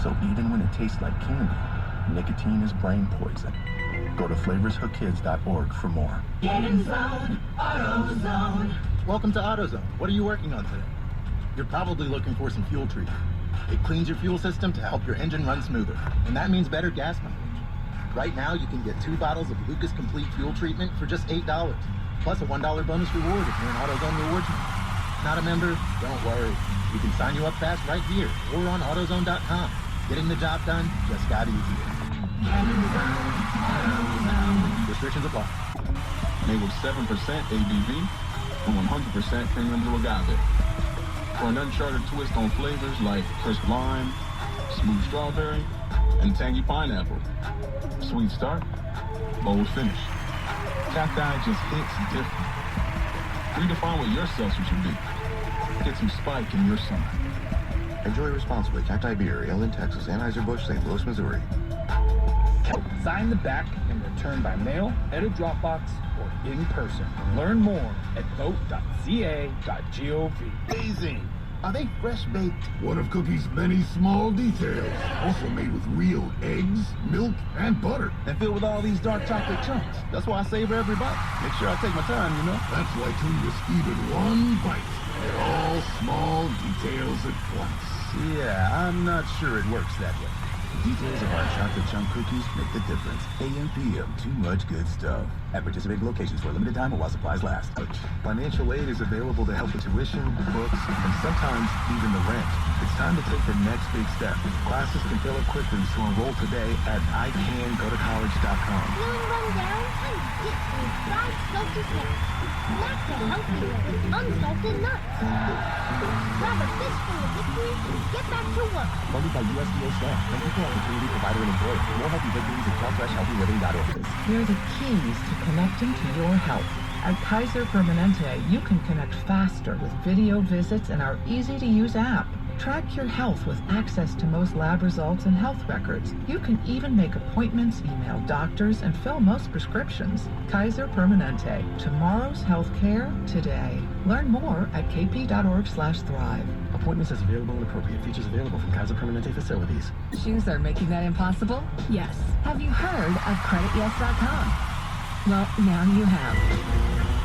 So even when it tastes like candy, nicotine is brain poison. Go to flavorshookkids.org for more. Get in zone, AutoZone. Welcome to AutoZone. What are you working on today? You're probably looking for some fuel treatment. It cleans your fuel system to help your engine run smoother, and that means better gas mileage. Right now, you can get 2 bottles of Lucas Complete Fuel Treatment for just $8, plus a $1 bonus reward if you're an AutoZone rewards member. Not a member? Don't worry. We can sign you up fast right here or on AutoZone.com. Getting the job done just got easier. Restrictions apply. Made with 7% ABV and 100% premium blue agave. For an uncharted twist on flavors like crisp lime, smooth strawberry, and tangy pineapple. Sweet start, bold finish. Cacti just hits different. Redefine what your seltzer should be. Get some spike in your summer. Enjoy responsibly. Cacti Beer, Ale in Texas, Anheuser-Busch, St. Louis, Missouri. Sign the back and return by mail, at a Dropbox, or in person. Learn more at vote.ca.gov. Amazing! Are they fresh baked? One of Cookie's many small details. Also made with real eggs, milk, and butter. And filled with all these dark chocolate chunks. That's why I savor every bite. Make sure I take my time, you know? That's why two just eat in one bite. They're all small details at once. Yeah, I'm not sure it works that way. Details of our chocolate chunk cookies make the difference. AM/PM, too much good stuff. At participating locations for a limited time or while supplies last. Financial aid is available to help with tuition, books, and sometimes even the rent. It's time to take the next big step. Classes can fill up quickly, so enroll today at icangotocollege.com. Feeling run down? I'm get some fried salty snacks. Snacks that help you with unsalted nuts. Grab a fistful of victory and get back to work. Funded by USDA staff and equal opportunity provider and employer. More healthy victories at CalFreshHealthyLiving.org. They're the keys to connecting to your health. At Kaiser Permanente, you can connect faster with video visits and our easy-to-use app. Track your health with access to most lab results and health records. You can even make appointments, email doctors, and fill most prescriptions. Kaiser Permanente. Tomorrow's healthcare today. Learn more at kp.org/thrive. Appointments as available and appropriate. Features available from Kaiser Permanente facilities. Shoes are making that impossible? Yes. Have you heard of CreditYes.com? Well, now you have.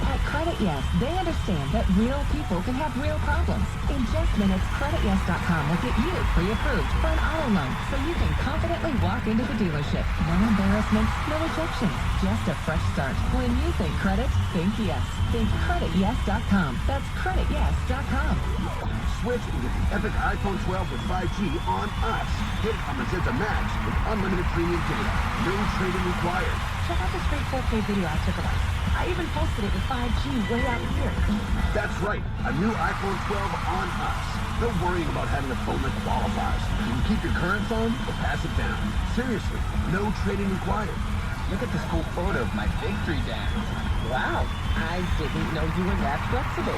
At Credit Yes, they understand that real people can have real problems. In just minutes, CreditYes.com will get you pre-approved for an auto loan so you can confidently walk into the dealership. No embarrassments, no rejections, just a fresh start. When you think credit, think yes. Think CreditYes.com. That's CreditYes.com. Switch and get the epic iPhone 12 with 5G on us. Get it on Magenta Max with unlimited premium data. No trading required. Check out this great 4K video I took of us. I even posted it with 5G way out here. That's right. A new iPhone 12 on us. No worrying about having a phone that qualifies. You can keep your current phone or pass it down. Seriously, no trading required. Look at this cool photo of my victory dance. Wow, I didn't know you were that flexible.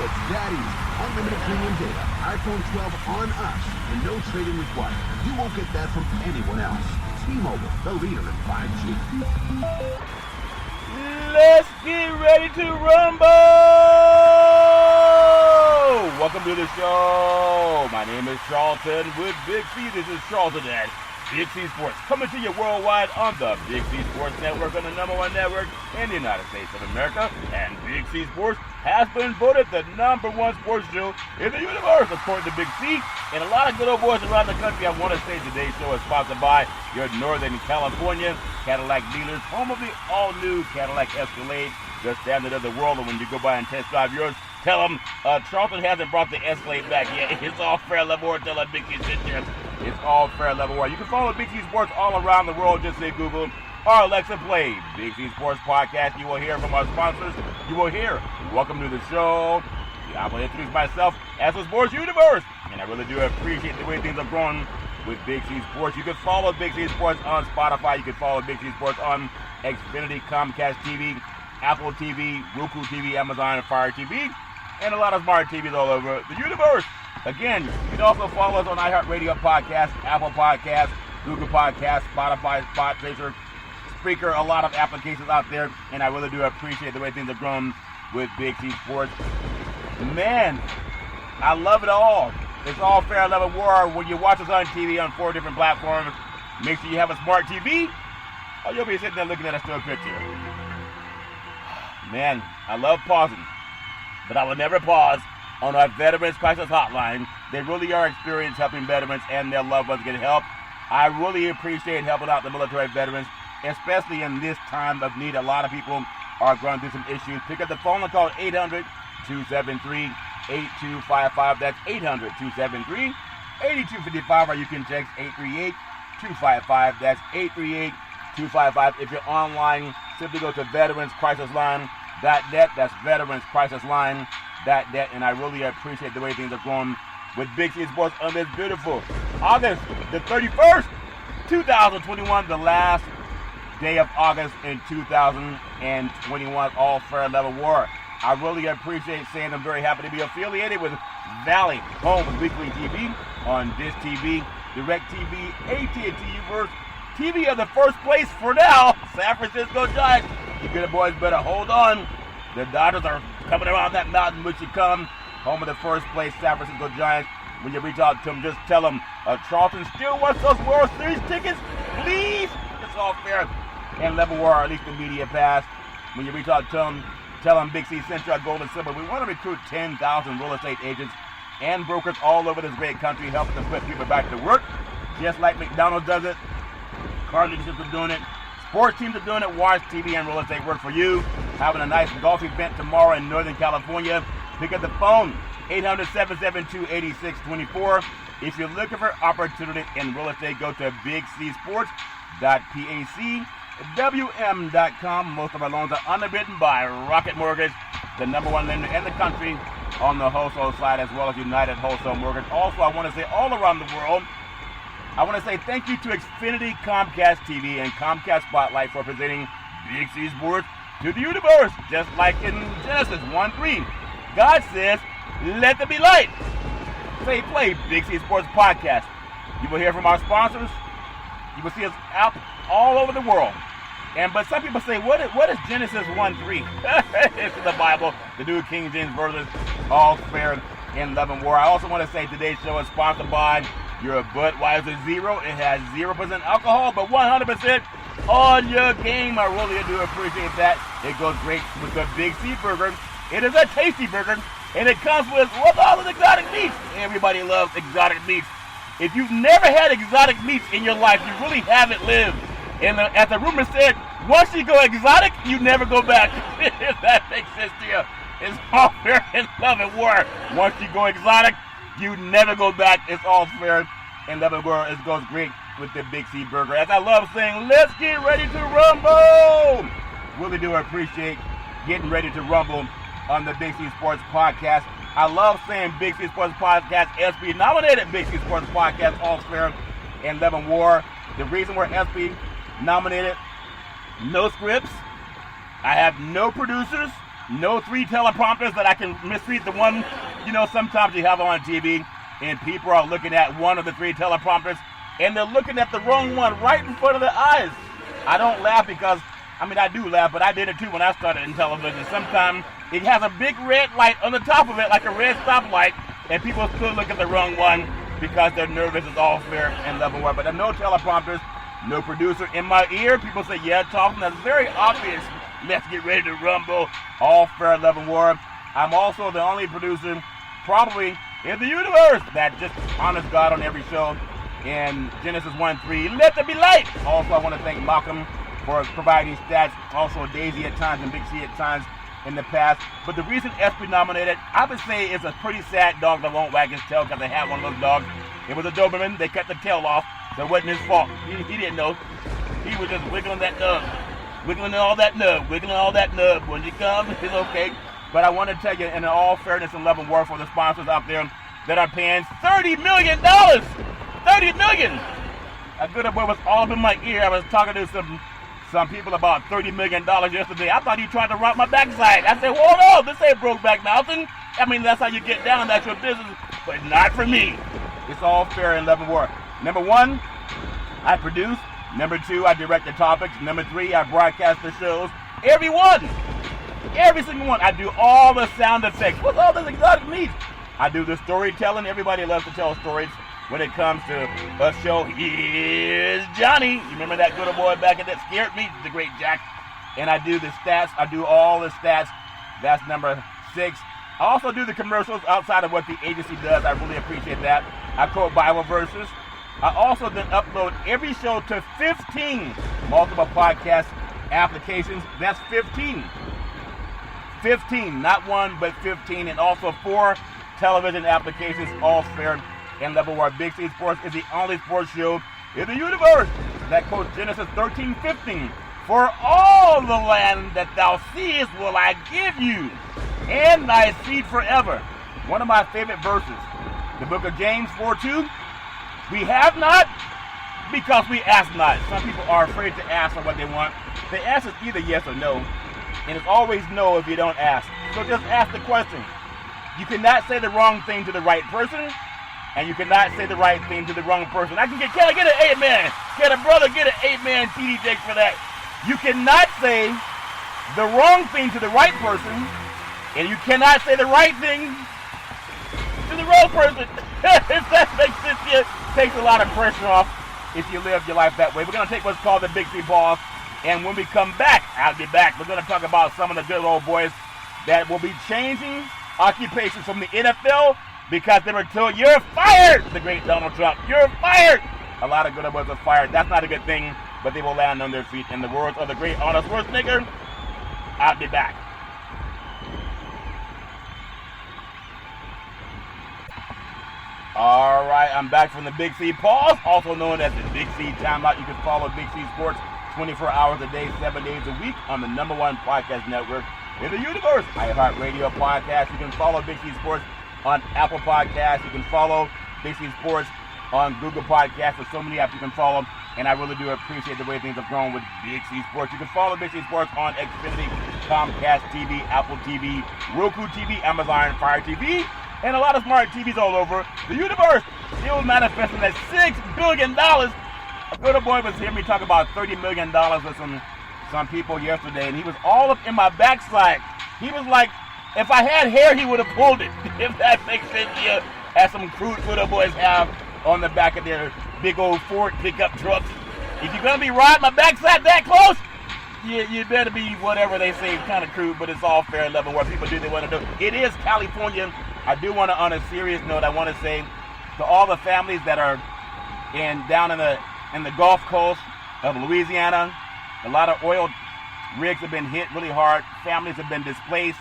It's that easy. Unlimited premium data. iPhone 12 on us. And no trading required. You won't get that from anyone else. T-Mobile, the leader in 5G. Let's get ready to rumble! Welcome to the show. My name is Charlton with Big C. This is Charlton at Big C Sports, coming to you worldwide on the Big C Sports Network, on the #1 network in the United States of America. And Big C Sports has been voted the #1 sports show in the universe, according to Big C. And a lot of good old boys around the country. I want to say today's show is sponsored by your Northern California Cadillac dealers, home of the all-new Cadillac Escalade, the standard of the world. And when you go by and test drive yours, tell them Charlton hasn't brought the Escalade back yet. It's all fair level or tell them Big C sent you. It's all fair level war. You can follow Big C Sports all around the world. Just say Google or Alexa play Big C Sports Podcast. You will hear from our sponsors. You will hear welcome to the show. I'm going to introduce myself as the Sports Universe. And I really do appreciate the way things are growing with Big C Sports. You can follow Big C Sports on Spotify. You can follow Big C Sports on Xfinity, Comcast TV, Apple TV, Roku TV, Amazon, and Fire TV, and a lot of smart TVs all over the universe. Again, you can also follow us on iHeartRadio Podcast, Apple Podcasts, Google Podcasts, Spotify, Spot Tracer, Spreaker, a lot of applications out there, and I really do appreciate the way things have grown with Big C Sports. Man, I love it all. It's all fair level war. When you watch us on TV on 4 different platforms, make sure you have a smart TV, or you'll be sitting there looking at a still picture. Man, I love pausing, but I will never pause on our Veterans Crisis Hotline. They really are experienced helping veterans and their loved ones get help. I really appreciate helping out the military veterans, especially in this time of need. A lot of people are going through some issues. Pick up the phone and call 800-273-8255. That's 800-273-8255, or you can text 838-255. That's 838-255. If you're online, simply go to veteranscrisisline.net. That's veteranscrisisline.net. And I really appreciate the way things are going with Big C Sports on this beautiful August the 31st, 2021, the last day of August in 2021, all fair level war. I really appreciate saying I'm very happy to be affiliated with Valley Home Weekly TV on Dish TV, Direct TV, AT&T Universe, TV of the first place for now, San Francisco Giants. You good boys better hold on. The Dodgers are coming around that mountain which you come. Home of the first place, San Francisco Giants. When you reach out to them, just tell them Charlton still wants those World Series tickets. Please. It's all fair. And level war, or at least the media pass. When you reach out to them, tell them Big C sent you a gold and silver. We want to recruit 10,000 real estate agents and brokers all over this great country, helping to put people back to work, just like McDonald's does it. Car dealerships are doing it. Sports teams are doing it. Watch TV and real estate work for you. Having a nice golf event tomorrow in Northern California. Pick up the phone, 800-772-8624. If you're looking for opportunity in real estate, go to bigcsports.pacwm.com. Most of our loans are underwritten by Rocket Mortgage, the #1 lender in the country on the wholesale side, as well as United Wholesale Mortgage. Also, I want to say all around the world, I want to say thank you to Xfinity Comcast TV and Comcast Spotlight for presenting Big C Sports to the universe, just like in Genesis 1:3. God says, let there be light. Say play Big C Sports Podcast. You will hear from our sponsors. You will see us out all over the world. But some people say, what is Genesis 1:3? It's in the Bible, the New King James Version, all fair in love and war. I also want to say today's show is sponsored by your Budweiser Zero. It has 0% alcohol, but 100% on your game. I really do appreciate that. It goes great with the Big C Burger. It is a tasty burger, and it comes with all the exotic meats. Everybody loves exotic meats. If you've never had exotic meats in your life, you really haven't lived. And as the rumor said, once you go exotic, you never go back. If that makes sense to you. It's all fair in love and war. Once you go exotic, you never go back. It's all fair in love and war. It goes great with the Big C Burger. As I love saying, let's get ready to rumble. Really do appreciate getting ready to rumble on the Big C Sports Podcast. I love saying Big C Sports Podcast, Espy nominated Big C Sports Podcast, all fair in love and war. The reason we're Espy nominated, no scripts. I have no producers, no 3 teleprompters that I can misread the one, sometimes you have on TV and people are looking at one of the 3 teleprompters and they're looking at the wrong one right in front of their eyes. I don't laugh because, I do laugh, but I did it too when I started in television. Sometimes it has a big red light on the top of it, like a red stoplight, and people still look at the wrong one because they're nervous. It's all fair and love and war. But there are no teleprompters, no producer in my ear. People say, yeah, talking. That's very obvious. Let's get ready to rumble. All fair, love and war. I'm also the only producer, probably in the universe, that just honors God on every show. In Genesis 1:3, let there be light. Also, I want to thank Malcolm for providing stats. Also, Daisy at times and Big C at times in the past. But the reason Espy nominated, I would say, is a pretty sad dog that won't wag his tail, because they had one of those dogs. It was a Doberman. They cut the tail off, so it wasn't his fault. He didn't know. He was just wiggling that nub. Wiggling all that nub. Wiggling all that nub. When you come, it's okay. But I want to tell you, in all fairness and love and war, for the sponsors out there that are paying $30 million. $30 million. A good boy was all up in my ear. I was talking to some people about $30 million yesterday. I thought he tried to rock my backside. I said, whoa, no, this ain't Brokeback Mountain. That's how you get down. That's your business. But not for me. It's all fair in love and war. Number 1, I produce. Number 2, I direct the topics. Number 3, I broadcast the shows. Every single one. I do all the sound effects. What's all this exotic meat? I do the storytelling. Everybody loves to tell stories when it comes to a show. Here's Johnny. You remember that good old boy back in that scared me, the great Jack. And I do the stats. I do all the stats. That's number 6. I also do the commercials outside of what the agency does. I really appreciate that. I quote Bible verses. I also then upload every show to 15 multiple podcast applications. That's 15. 15, not 1, but 15. And also 4 television applications, all fair and level, where Big C Sports is the only sports show in the universe that quotes Genesis 13:15. For all the land that thou seest will I give you, and thy seed forever. One of my favorite verses, the book of James 4:2. We have not because we ask not. Some people are afraid to ask for what they want. The answer is either yes or no, and it's always no if you don't ask. So just ask the question. You cannot say the wrong thing to the right person, and you cannot say the right thing to the wrong person. Can I get an amen? Can a brother get an amen, TD Jakes, for that? You cannot say the wrong thing to the right person, and you cannot say the right thing to the wrong person. If that makes sense to you, takes a lot of pressure off if you live your life that way. We're going to take what's called the Big C pause, and when we come back, I'll be back. We're going to talk about some of the good old boys that will be changing occupations from the NFL because they were told, you're fired, the great Donald Trump. You're fired. A lot of good old boys are fired. That's not a good thing, but they will land on their feet. In the words of the great Arnold Schwarzenegger, I'll be back. All right, I'm back from the Big C pause, also known as the Big C timeout. You can follow Big C Sports 24 hours a day, 7 days a week on the #1 podcast network in the universe, iHeartRadio podcast. You can follow Big C Sports on Apple Podcasts. You can follow Big C Sports on Google Podcasts. There's so many apps you can follow, and I really do appreciate the way things have grown with Big C Sports. You can follow Big C Sports on Xfinity, Comcast TV, Apple TV, Roku TV, Amazon Fire TV, and a lot of smart TVs all over the universe. Still manifesting that $6 billion. A good boy was hearing me talk about $30 million with some people yesterday, and he was all up in my backside. He was like, if I had hair, he would have pulled it. If that makes sense to you, as some crude little boys have on the back of their big old Ford pickup trucks. If you're going to be riding my backside that close, you better be whatever they say, kind of crude, but it's all fair and level where people do they want to do. It is California. I do want to, on a serious note, I want to say to all the families that are down in the Gulf Coast of Louisiana, a lot of oil rigs have been hit really hard. Families have been displaced.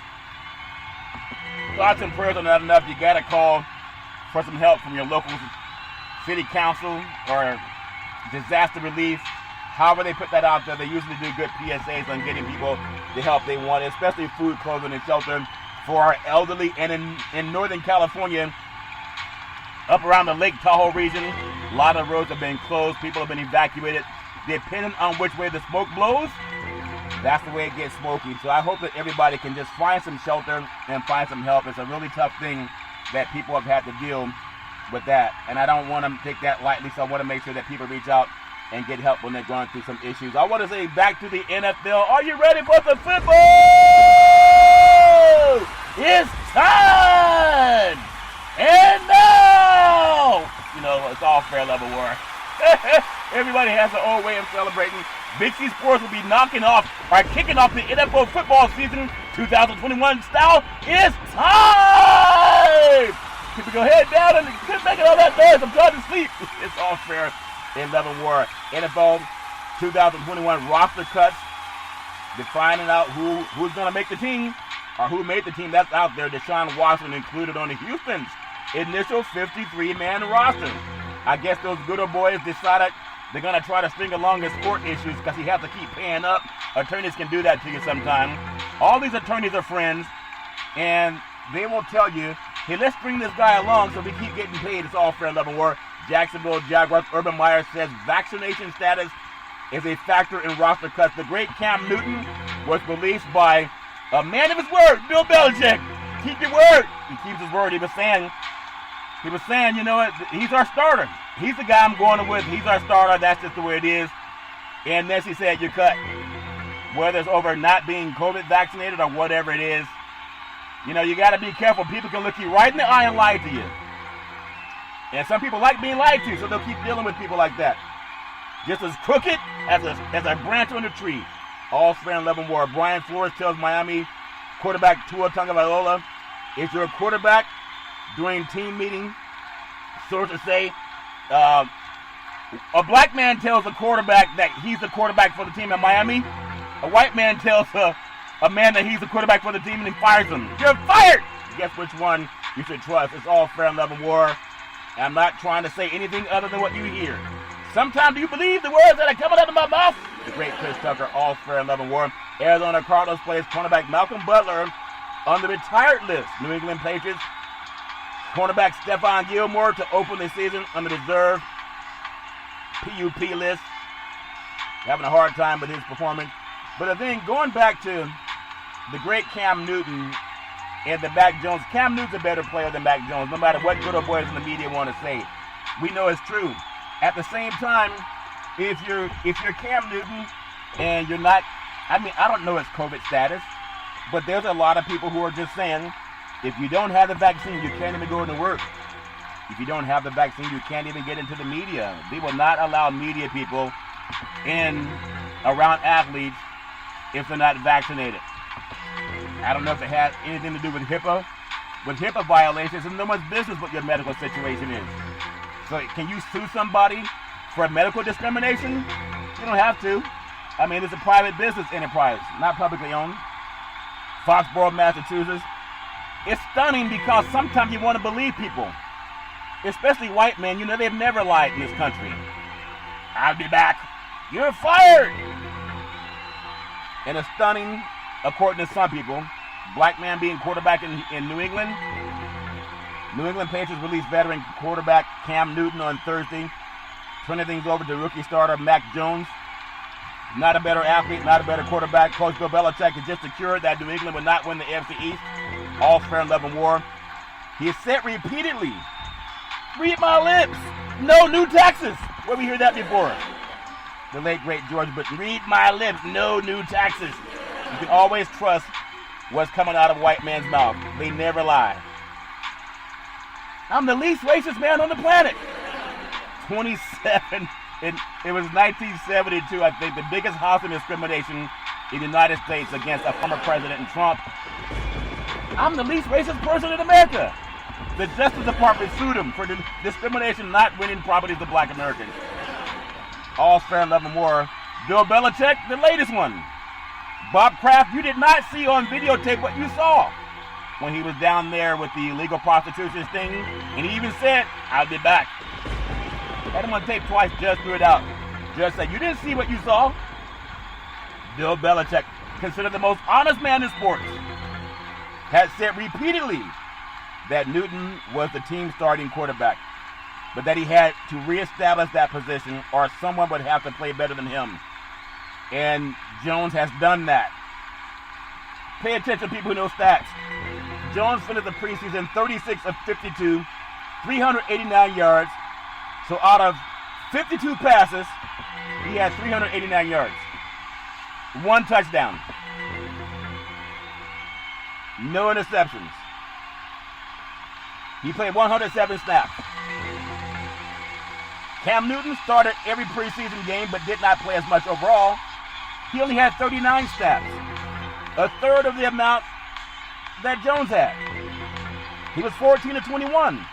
Thoughts and prayers are not enough. You got to call for some help from your local city council or disaster relief. However they put that out there, they usually do good PSAs on getting people the help they want, especially food, clothing, and shelter for our elderly. And in Northern California, up around the Lake Tahoe region, a lot of roads have been closed. People have been evacuated. Depending on which way the smoke blows, that's the way it gets smoky. So I hope that everybody can just find some shelter and find some help. It's a really tough thing that people have had to deal with that. And I don't want to take that lightly, so I want to make sure that people reach out and get help when they're going through some issues. I want to say back to the NFL. Are you ready for some football? It's time! And now! You know, it's all fair level war. Everybody has their own way of celebrating. Big C Sports will be kicking off the NFL football season 2021 style. It's time! People go head down and quit making all that noise. I'm trying to sleep. It's all fair in level war. NFL 2021 roster cuts, defining out who's going to make the team or who made the team. That's out there. Deshaun Watson included on the Houston's initial 53-man roster. I guess those good old boys decided they're going to try to string along his court issues because he has to keep paying up. Attorneys can do that to you sometime. All these attorneys are friends, and they will tell you, hey, let's bring this guy along so we keep getting paid. It's all fair level war. Jacksonville Jaguars, Urban Meyer says vaccination status is a factor in roster cuts. The great Cam Newton was released by a man of his word, Bill Belichick. Keep your word. He keeps his word. He was saying, you know what, he's our starter. He's the guy I'm going with. He's our starter. That's just the way it is. And then he said, you're cut. Whether it's over not being COVID vaccinated or whatever it is, You know, you got to be careful. People can look you right in the eye and lie to you. And some people like being lied to, so they'll keep dealing with people like that. Just as crooked as a branch on a tree. All fair and love and war. Brian Flores tells Miami quarterback Tua Tagovailoa, if you're a quarterback during team meeting, sources say, a black man tells a quarterback that he's the quarterback for the team in Miami. A white man tells a man that he's the quarterback for the team and he fires him. You're fired! Guess which one you should trust. It's all fair and love and war. And I'm not trying to say anything other than what you hear. Sometimes do you believe the words that are coming out of my mouth? The great Chris Tucker, all fair and love and war. Arizona Cardinals plays cornerback Malcolm Butler on the retired list. New England Patriots cornerback Stephon Gilmore to open the season on the reserve PUP list. Having a hard time with his performance. But then going back to the great Cam Newton and the Mac Jones. Cam Newton's a better player than Mac Jones, no matter what good old boys in the media want to say. We know it's true. At the same time, if you're Cam Newton and you're not, I mean, I don't know his COVID status, but there's a lot of people who are just saying, if you don't have the vaccine, you can't even go into work. If you don't have the vaccine, you can't even get into the media. They will not allow media people in around athletes if they're not vaccinated. I don't know if it has anything to do with HIPAA. With HIPAA violations, it's no one's business what your medical situation is. So can you sue somebody for medical discrimination? You don't have to. I mean, it's a private business enterprise, not publicly owned. Foxborough, Massachusetts. It's stunning because sometimes you want to believe people, especially white men. You know, they've never lied in this country. I'll be back. You're fired. And it's stunning, according to some people, black man being quarterback in New England. New England Patriots released veteran quarterback Cam Newton on Thursday, turning things over to rookie starter Mac Jones. Not a better athlete, not a better quarterback. Coach Bill Belichick has just secured that New England would not win the AFC East. All fair and love and war. He has said repeatedly, read my lips, no new taxes. Where we heard that before? The late, great George Bush, read my lips, no new taxes. You can always trust what's coming out of a white man's mouth. They never lie. I'm the least racist man on the planet. 27, it was 1972, I think, the biggest hostile discrimination in the United States against a former President Trump. I'm the least racist person in America. The Justice Department sued him for discrimination not winning properties of black Americans. All fair and love and war. Bill Belichick, the latest one. Bob Kraft, you did not see on videotape what you saw when he was down there with the illegal prostitution thing, and he even said, I'll be back. Had him on tape twice, Judge threw it out. Judge said, you didn't see what you saw? Bill Belichick, considered the most honest man in sports, had said repeatedly that Newton was the team's starting quarterback, but that he had to reestablish that position or someone would have to play better than him. And Jones has done that. Pay attention, people who know stats. Jones finished the preseason 36 of 52, 389 yards. So out of 52 passes, he had 389 yards. 1 touchdown. No interceptions. He played 107 snaps. Cam Newton started every preseason game but did not play as much overall. He only had 39 snaps, a third of the amount that Jones had. He was 14 of 21.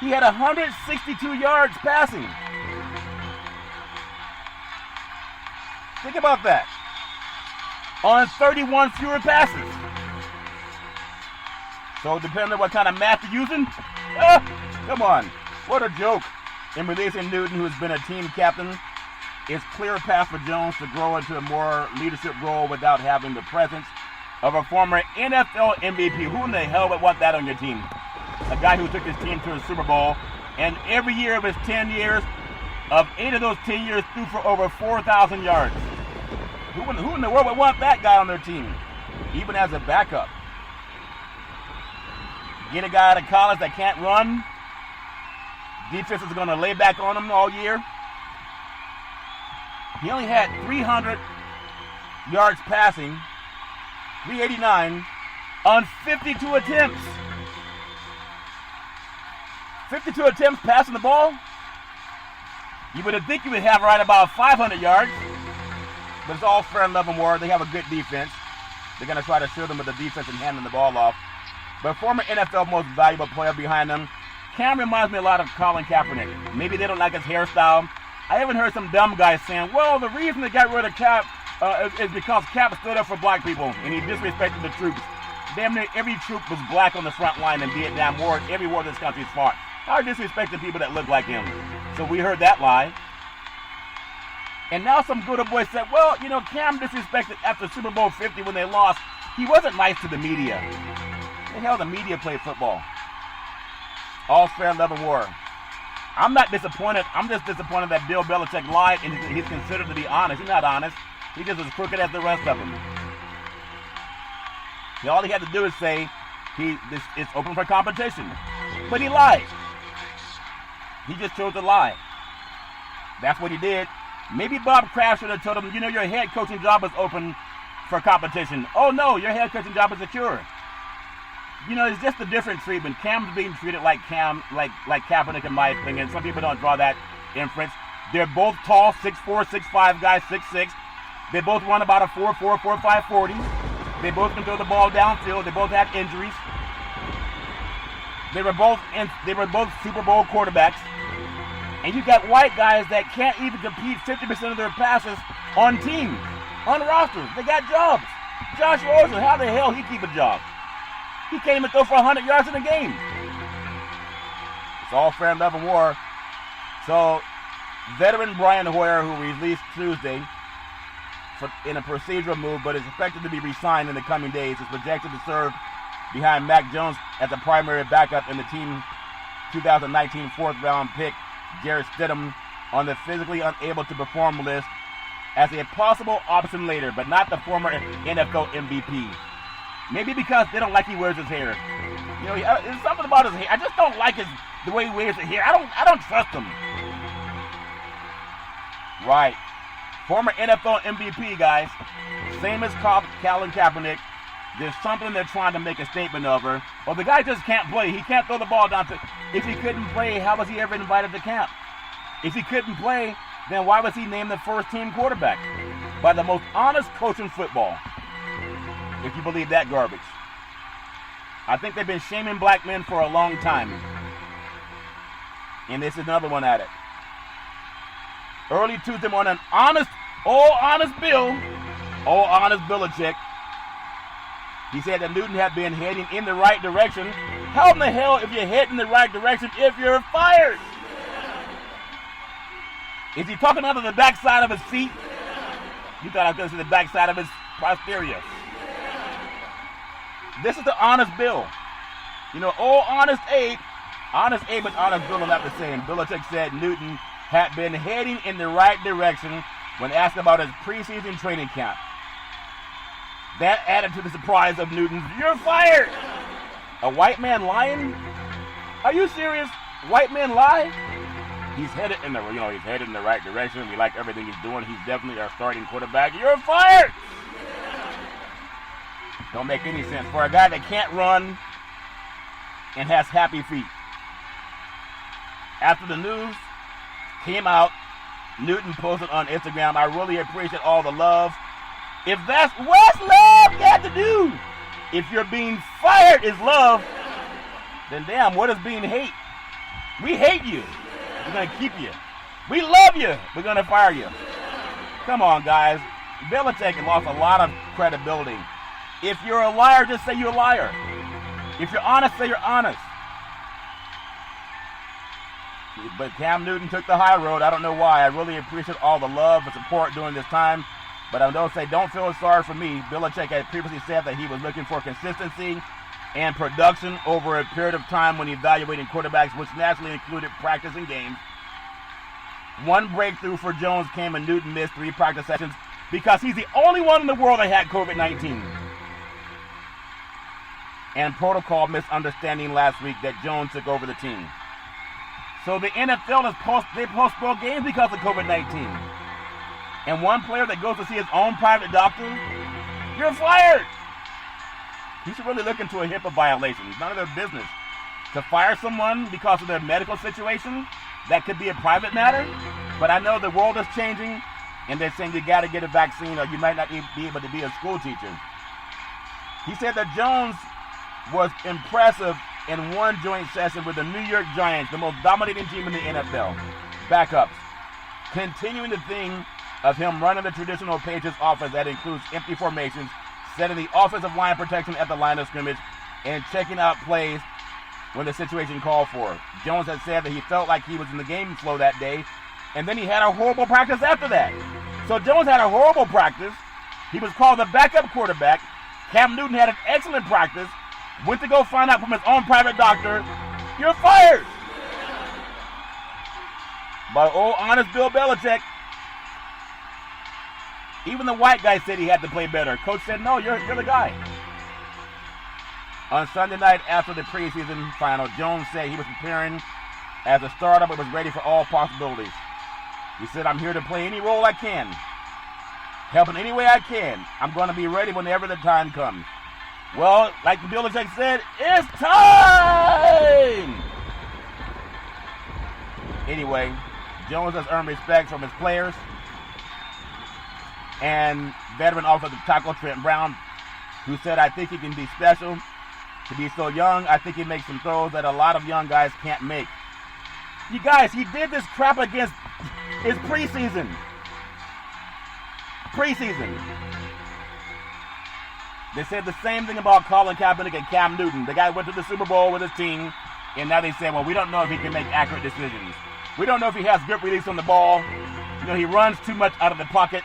He had 162 yards passing. Think about that. On 31 fewer passes. So depending on what kind of math you're using, come on, what a joke. In releasing Newton, who has been a team captain, it's clear path for Jones to grow into a more leadership role without having the presence of a former NFL MVP. Who in the hell would want that on your team? A guy who took his team to a Super Bowl, and every year of his 10 years, of 8 of those 10 years, threw for over 4,000 yards. Who in the world would want that guy on their team, even as a backup? Get a guy out of college that can't run. Defense is going to lay back on him all year. He only had 300 yards passing, 389, on 52 attempts. 52 attempts passing the ball. You would think you would have right about 500 yards. But it's all fair and love and war. They have a good defense. They're going to try to shield them with the defense and handing the ball off. But former NFL most valuable player behind them, Cam reminds me a lot of Colin Kaepernick. Maybe they don't like his hairstyle. I even heard some dumb guys saying, well, the reason they got rid of Cap is because Cap stood up for black people and he disrespected the troops. Damn near every troop was black on the front line in Vietnam War and every war this country's fought. How are disrespecting people that look like him? So we heard that lie. And now some good old boys said, well, you know, Cam disrespected after Super Bowl 50 when they lost. He wasn't nice to the media. The hell, the media played football. All fair, love, and war. I'm not disappointed. I'm just disappointed that Bill Belichick lied and he's considered to be honest. He's not honest. He's just as crooked as the rest of them. All he had to do is say, it's open for competition. But he lied. He just chose to lie. That's what he did. Maybe Bob Kraft should have told him, you know, your head coaching job is open for competition. Oh no, your head coaching job is secure. You know, it's just a different treatment. Cam's being treated like Kaepernick, in my opinion. Some people don't draw that inference. They're both tall, 6'4", 6'5" guys, 6'6". They both run about a 4.4, 4.5 40. They both can throw the ball downfield. They both had injuries. They were both Super Bowl quarterbacks. And you got white guys that can't even compete 50% of their passes on teams, on rosters. They got jobs. Josh Rosen, how the hell he keep a job? He can't even throw for 100 yards in a game. It's all fair and love and war. So, veteran Brian Hoyer, who released Tuesday in a procedural move, but is expected to be re-signed in the coming days, is projected to serve behind Mac Jones as a primary backup in the team 2019 fourth-round pick, Jarrett Stidham, on the physically unable to perform list as a possible option later, but not the former NFL MVP. Maybe because they don't like he wears his hair. You know, there's something about his hair. I just don't like the way he wears his hair. I don't trust him. Right. Former NFL MVP, guys. Same as Colin Kaepernick. There's something they're trying to make a statement over. Well, the guy just can't play. He can't throw the ball down. If he couldn't play, how was he ever invited to camp? If he couldn't play, then why was he named the first-team quarterback? By the most honest coach in football. If you believe that garbage. I think they've been shaming black men for a long time. And this is another one at it. Early Tuesday morning, honest Bill, honest Belichick, he said that Newton had been heading in the right direction. How in the hell if you're heading in the right direction if you're fired? Is he talking out of the backside of his seat? You thought I was going to say the backside of his posterior. This is the honest Bill. You know, honest Abe and honest Bill are not the same. Belichick said Newton had been heading in the right direction when asked about his preseason training camp. That added to the surprise of Newton's, "You're fired!" A white man lying? Are you serious? White men lie? He's headed in the right direction. We like everything he's doing. He's definitely our starting quarterback. You're fired! Don't make any sense for a guy that can't run and has happy feet. After the news came out, Newton posted on Instagram, "I really appreciate all the love. If that's what's love got to do? If you're being fired is love, then damn, what is being hate? We hate you. We're going to keep you. We love you. We're going to fire you." Come on, guys. Belichick lost a lot of credibility. If you're a liar, just say you're a liar. If you're honest, say you're honest. But Cam Newton took the high road. I don't know why. I really appreciate all the love and support during this time. But I don't feel sorry for me. Belichick had previously said that he was looking for consistency and production over a period of time when evaluating quarterbacks, which naturally included practice and games. One breakthrough for Jones came when Newton missed 3 practice sessions because he's the only one in the world that had COVID-19. And protocol misunderstanding last week that Jones took over the team. So the NFL they postponed games because of COVID-19. And one player that goes to see his own private doctor, you're fired. he should really look into a HIPAA violation. It's none of their business to fire someone because of their medical situation. That could be a private matter, but I know the world is changing, and they're saying you got to get a vaccine or you might not be able to be a school teacher. He said that Jones was impressive in one joint session with the New York Giants, the most dominating team in the NFL. Backups. Continuing the theme of him running the traditional Patriots offense that includes empty formations, setting the offensive line protection at the line of scrimmage, and checking out plays when the situation called for. Jones had said that he felt like he was in the game flow that day, and then he had a horrible practice after that. So Jones had a horrible practice. He was called the backup quarterback. Cam Newton had an excellent practice. Went to go find out from his own private doctor, you're fired. By old honest Bill Belichick. Even the white guy said he had to play better. Coach said, no, you're the guy. On Sunday night after the preseason final, Jones said he was preparing as a starter but was ready for all possibilities. He said, I'm here to play any role I can. Help in any way I can. I'm going to be ready whenever the time comes. Well, like the Belichick said, it's time! Anyway, Jones has earned respect from his players and veteran offensive tackle Trent Brown, who said, I think he can be special. To be so young, I think he makes some throws that a lot of young guys can't make. You guys, he did this crap against his preseason. They said the same thing about Colin Kaepernick and Cam Newton. The guy went to the Super Bowl with his team, and now they say, well, we don't know if he can make accurate decisions. We don't know if he has grip release on the ball. You know, he runs too much out of the pocket.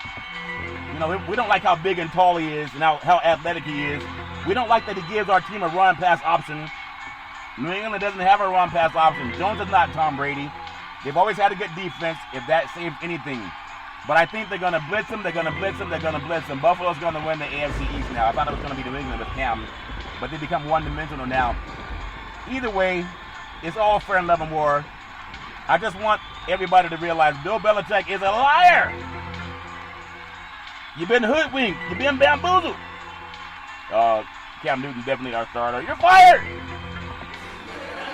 You know, we don't like how big and tall he is and how athletic he is. We don't like that he gives our team a run-pass option. New England doesn't have a run-pass option. Jones is not Tom Brady. They've always had a good defense, if that saves anything. But I think they're going to blitz him, they're going to blitz him, they're going to blitz him. Buffalo's going to win the AFC East now. I thought it was going to be New England with Cam, but they become one-dimensional now. Either way, it's all fair and love and war. I just want everybody to realize Bill Belichick is a liar. You've been hoodwinked. You've been bamboozled. Cam Newton's definitely our starter. You're fired.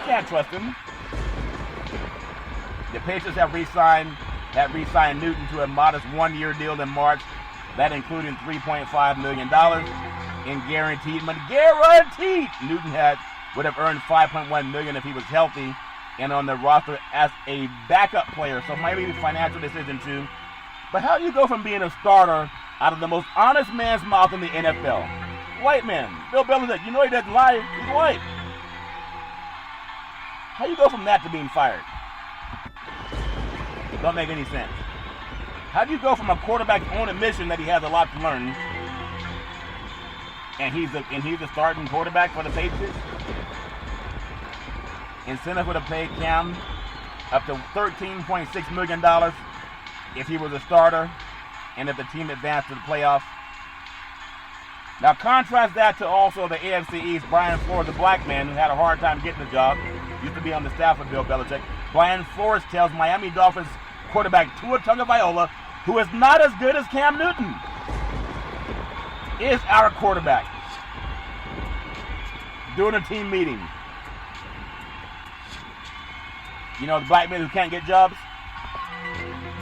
Can't trust him. The Patriots have re-signed Newton to a modest one-year deal in March. That including $3.5 million in guaranteed money. Guaranteed! Newton would have earned $5.1 million if he was healthy and on the roster as a backup player. So maybe a financial decision too. But how do you go from being a starter out of the most honest man's mouth in the NFL? White man. Bill Belichick, you know he doesn't lie. He's white. How do you go from that to being fired? Don't make any sense. How do you go from a quarterback's own admission that he has a lot to learn, and he's the starting quarterback for the Patriots? Incentive would have paid Cam up to $13.6 million if he was a starter and if the team advanced to the playoffs. Now contrast that to also the AFC East. Brian Flores, a black man who had a hard time getting the job, used to be on the staff of Bill Belichick. Brian Flores tells Miami Dolphins quarterback Tua Tagovailoa, who is not as good as Cam Newton, is our quarterback. During a team meeting. You know, the black men who can't get jobs?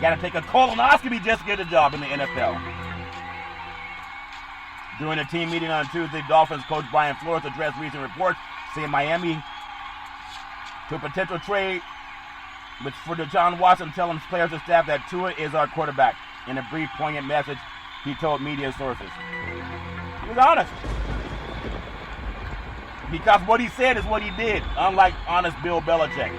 Got to take a colonoscopy just to get a job in the NFL. During a team meeting on Tuesday, Dolphins coach Brian Flores addressed recent reports saying Miami to a potential trade for Deshaun Watson, telling players and staff that Tua is our quarterback. In a brief, poignant message, he told media sources. He was honest. Because what he said is what he did, unlike honest Bill Belichick.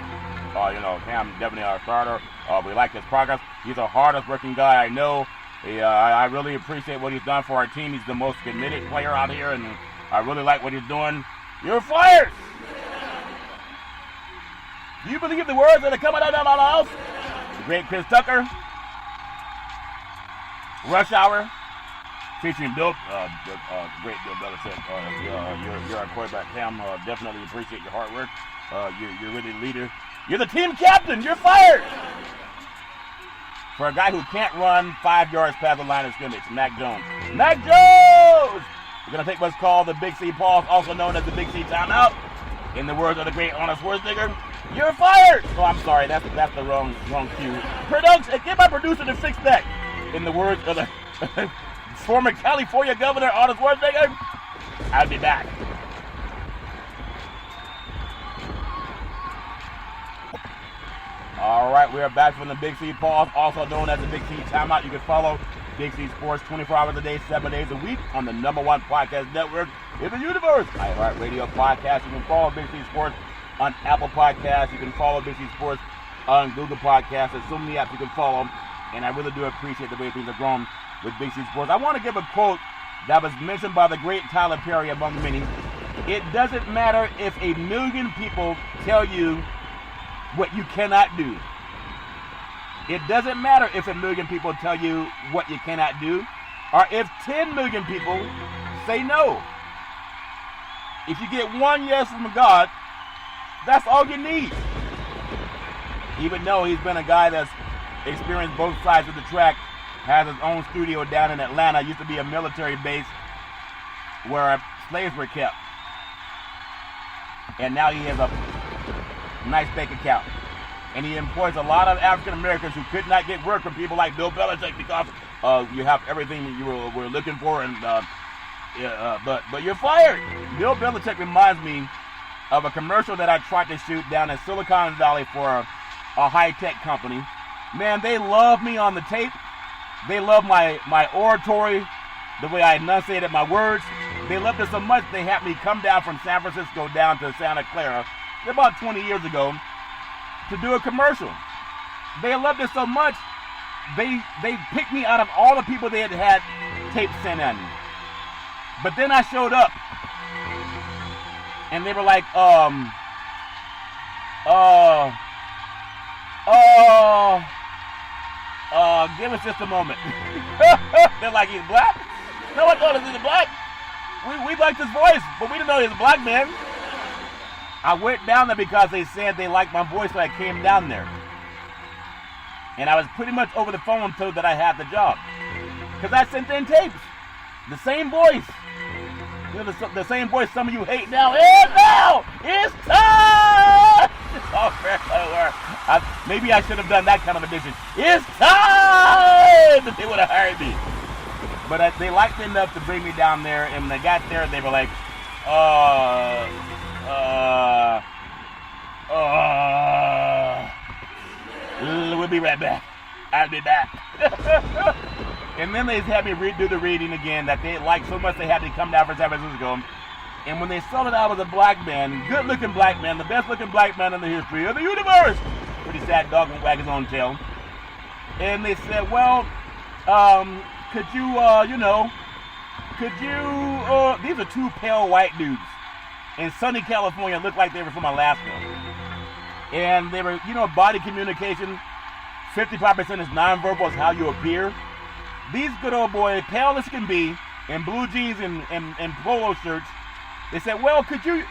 You know, Cam definitely our starter. We like his progress. He's the hardest working guy I know. I really appreciate what he's done for our team. He's the most committed player out here, and I really like what he's doing. You're fired! Do you believe the words that are coming out of my mouth? The great Chris Tucker. Rush Hour. Featuring Bill, great Bill Belichick. You're our quarterback, Cam. Definitely appreciate your hard work. You're really the leader. You're the team captain. You're fired. For a guy who can't run 5 yards past the line of scrimmage, Mac Jones. Mac Jones! We're going to take what's called the Big C pause, also known as the Big C timeout. In the words of the great Arnold Schwarzenegger, you're fired! Oh, I'm sorry, that's the wrong cue. Production, get my producer to fix that. In the words of the former California Governor Arnold Schwarzenegger, I'll be back. All right, we are back from the Big C pause, also known as the Big C timeout. You can follow Big C Sports 24 hours a day, 7 days a week on the #1 podcast network in the universe, iHeartRadio podcast. You can follow Big C Sports on Apple Podcasts. You can follow Big C Sports on Google Podcasts. There's so many apps you can follow, and I really do appreciate the way things are growing with Big C Sports. I want to give a quote that was mentioned by the great Tyler Perry among many. It doesn't matter if 1 million people tell you what you cannot do. It doesn't matter if 1 million people tell you what you cannot do, or if 10 million people say no. If you get one yes from God, that's all you need. Even though he's been a guy that's experienced both sides of the track, has his own studio down in Atlanta, used to be a military base where slaves were kept. And now he has a nice bank account. And he employs a lot of African Americans who could not get work from people like Bill Belichick because you have everything that you were looking for, and but you're fired. Bill Belichick reminds me of a commercial that I tried to shoot down in Silicon Valley for a high-tech company. Man, they love me on the tape. They love my oratory, the way I enunciated my words. They loved it so much they had me come down from San Francisco down to Santa Clara about 20 years ago to do a commercial. They loved it so much, they picked me out of all the people they had tapes sent in. But then I showed up, and they were like, give us just a moment. They're like, he's black? No one thought he was black. We liked his voice, but we didn't know he was a black man. I went down there because they said they liked my voice, so I came down there. And I was pretty much over the phone told that I had the job. Because I sent in tapes. The same voice. You know, the same voice some of you hate now. And now, it's time! Maybe I should have done that kind of edition. It's time! They would have hired me. But they liked me enough to bring me down there. And when they got there, they were like, we'll be right back. I'll be back. And then they had me redo the reading again that they liked so much they had me come down from San Francisco. And when they saw that I was a black man, good-looking black man, the best-looking black man in the history of the universe, pretty sad dog and wag his own tail. And they said, well, could you, these are two pale white dudes in sunny California, looked like they were from Alaska. And they were, body communication, 55% is nonverbal, is how you appear. These good old boys, pale as can be, in blue jeans and polo shirts, they said, well, could you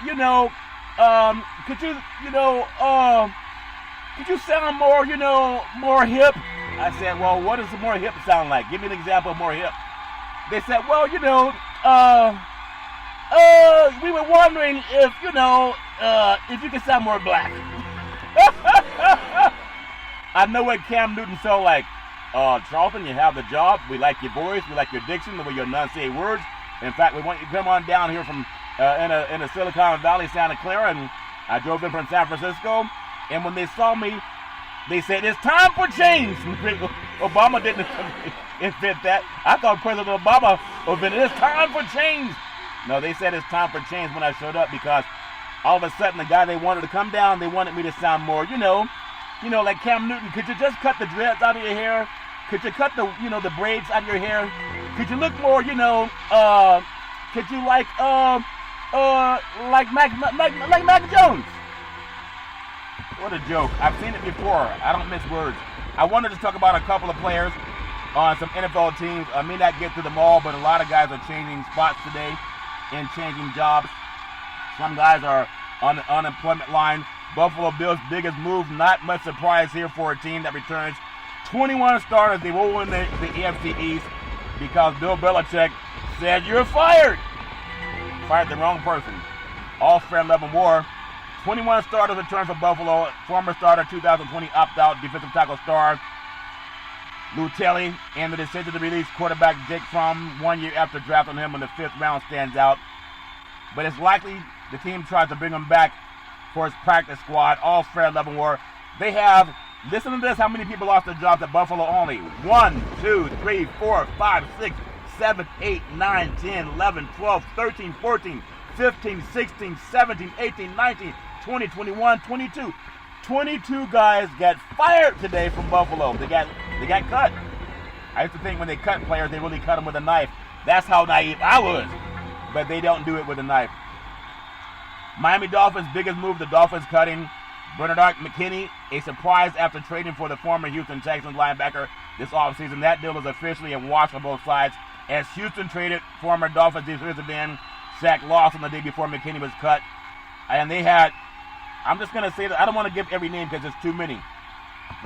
sound more, more hip? I said, well, what does more hip sound like? Give me an example of more hip. They said, well, we were wondering if you could sound more black. I know what Cam Newton felt like. Charlton, you have the job. We like your voice. We like your diction, the way you enunciate words. In fact, we want you to come on down here from in a Silicon Valley, Santa Clara, and I drove in from San Francisco. And when they saw me, they said, it's time for change. Obama didn't invent that. I thought President Obama invented it. It's time for change. No, they said it's time for change when I showed up, because all of a sudden the guy they wanted to come down, they wanted me to sound more, like Cam Newton. Could you just cut the dreads out of your hair? Could you cut the braids out of your hair? Could you look more, could you like Mac Jones? What a joke. I've seen it before. I don't miss words. I wanted to talk about a couple of players on some NFL teams. I may not get to them all, but a lot of guys are changing spots today and changing jobs. Some guys are on the unemployment line. Buffalo Bills' biggest move, not much surprise here for a team that returns 21 starters. They will win the AFC East because Bill Belichick said, you're fired. fired the wrong person. All-fair level war. 21 starters return for Buffalo. Former starter 2020 opt-out defensive tackle star Lou Telly, and the decision to release quarterback Jake Fromm 1 year after drafting him in the 5th round stands out. But it's likely the team tries to bring him back for his practice squad. All fair level war. They have, listen to this, how many people lost their jobs at Buffalo only. 1, 2, 3, 4, 5, 6, 7, 8, 9, 10, 11, 12, 13, 14, 15, 16, 17, 18, 19, 20, 21, 22. 22 guys got fired today from Buffalo. They got cut. I used to think when they cut players, they really cut them with a knife. That's how naive I was. But they don't do it with a knife. Miami Dolphins' biggest move, the Dolphins cutting Bernard McKinney, a surprise after trading for the former Houston Texans linebacker this offseason. That deal is officially a wash on both sides, as Houston traded former Dolphins defensive end Shaq Lawson the day before McKinney was cut. And they had, I'm just going to say that, I don't want to give every name because there's too many.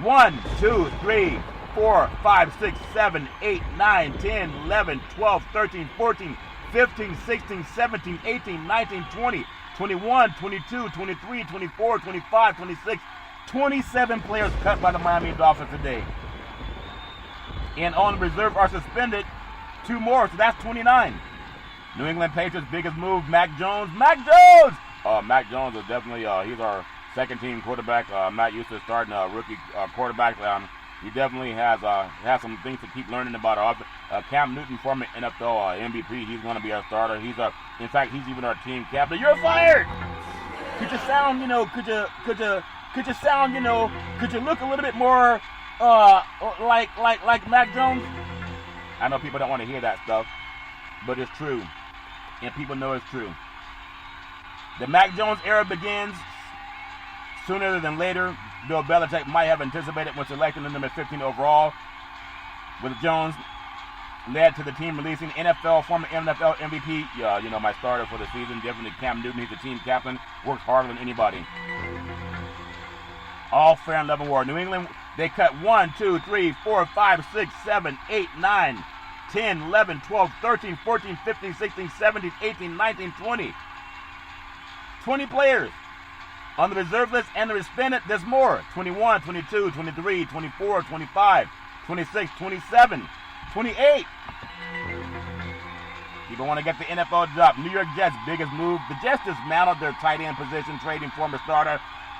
1, 2, 3, 4, 5, 6, 7, 8, 9, 10, 11, 12, 13, 14, 15, 16, 17, 18, 19, 20, 21, 22, 23, 24, 25, 26, 27 players cut by the Miami Dolphins today. And on reserve are suspended 2 more, so that's 29. New England Patriots' biggest move, Mac Jones. Mac Jones! Mac Jones is definitely, he's our second-team quarterback. Matt used to start rookie quarterback. He definitely has some things to keep learning about our offense. Cam Newton, former NFL MVP, he's going to be our starter. In fact, he's even our team captain. You're fired! Could you sound, could you look a little bit more like Mac Jones? I know people don't want to hear that stuff, but it's true. And people know it's true. The Mac Jones era begins sooner than later. Bill Belichick might have anticipated when selecting the number 15 overall, with Jones led to the team releasing former NFL MVP, my starter for the season, definitely Cam Newton. He's the team captain, works harder than anybody. All fair and level war. New England, they cut 1, 2, 3, 4, 5, 6, 7, 8, 9, 10, 11, 12, 13, 14, 15, 16, 17, 18, 19, 20. 20 players. On the reserve list and the suspended, there's more. 21, 22, 23, 24, 25, 26, 27, 28. People want to get the NFL job. New York Jets' biggest move. The Jets dismantled their tight end position, trading former starter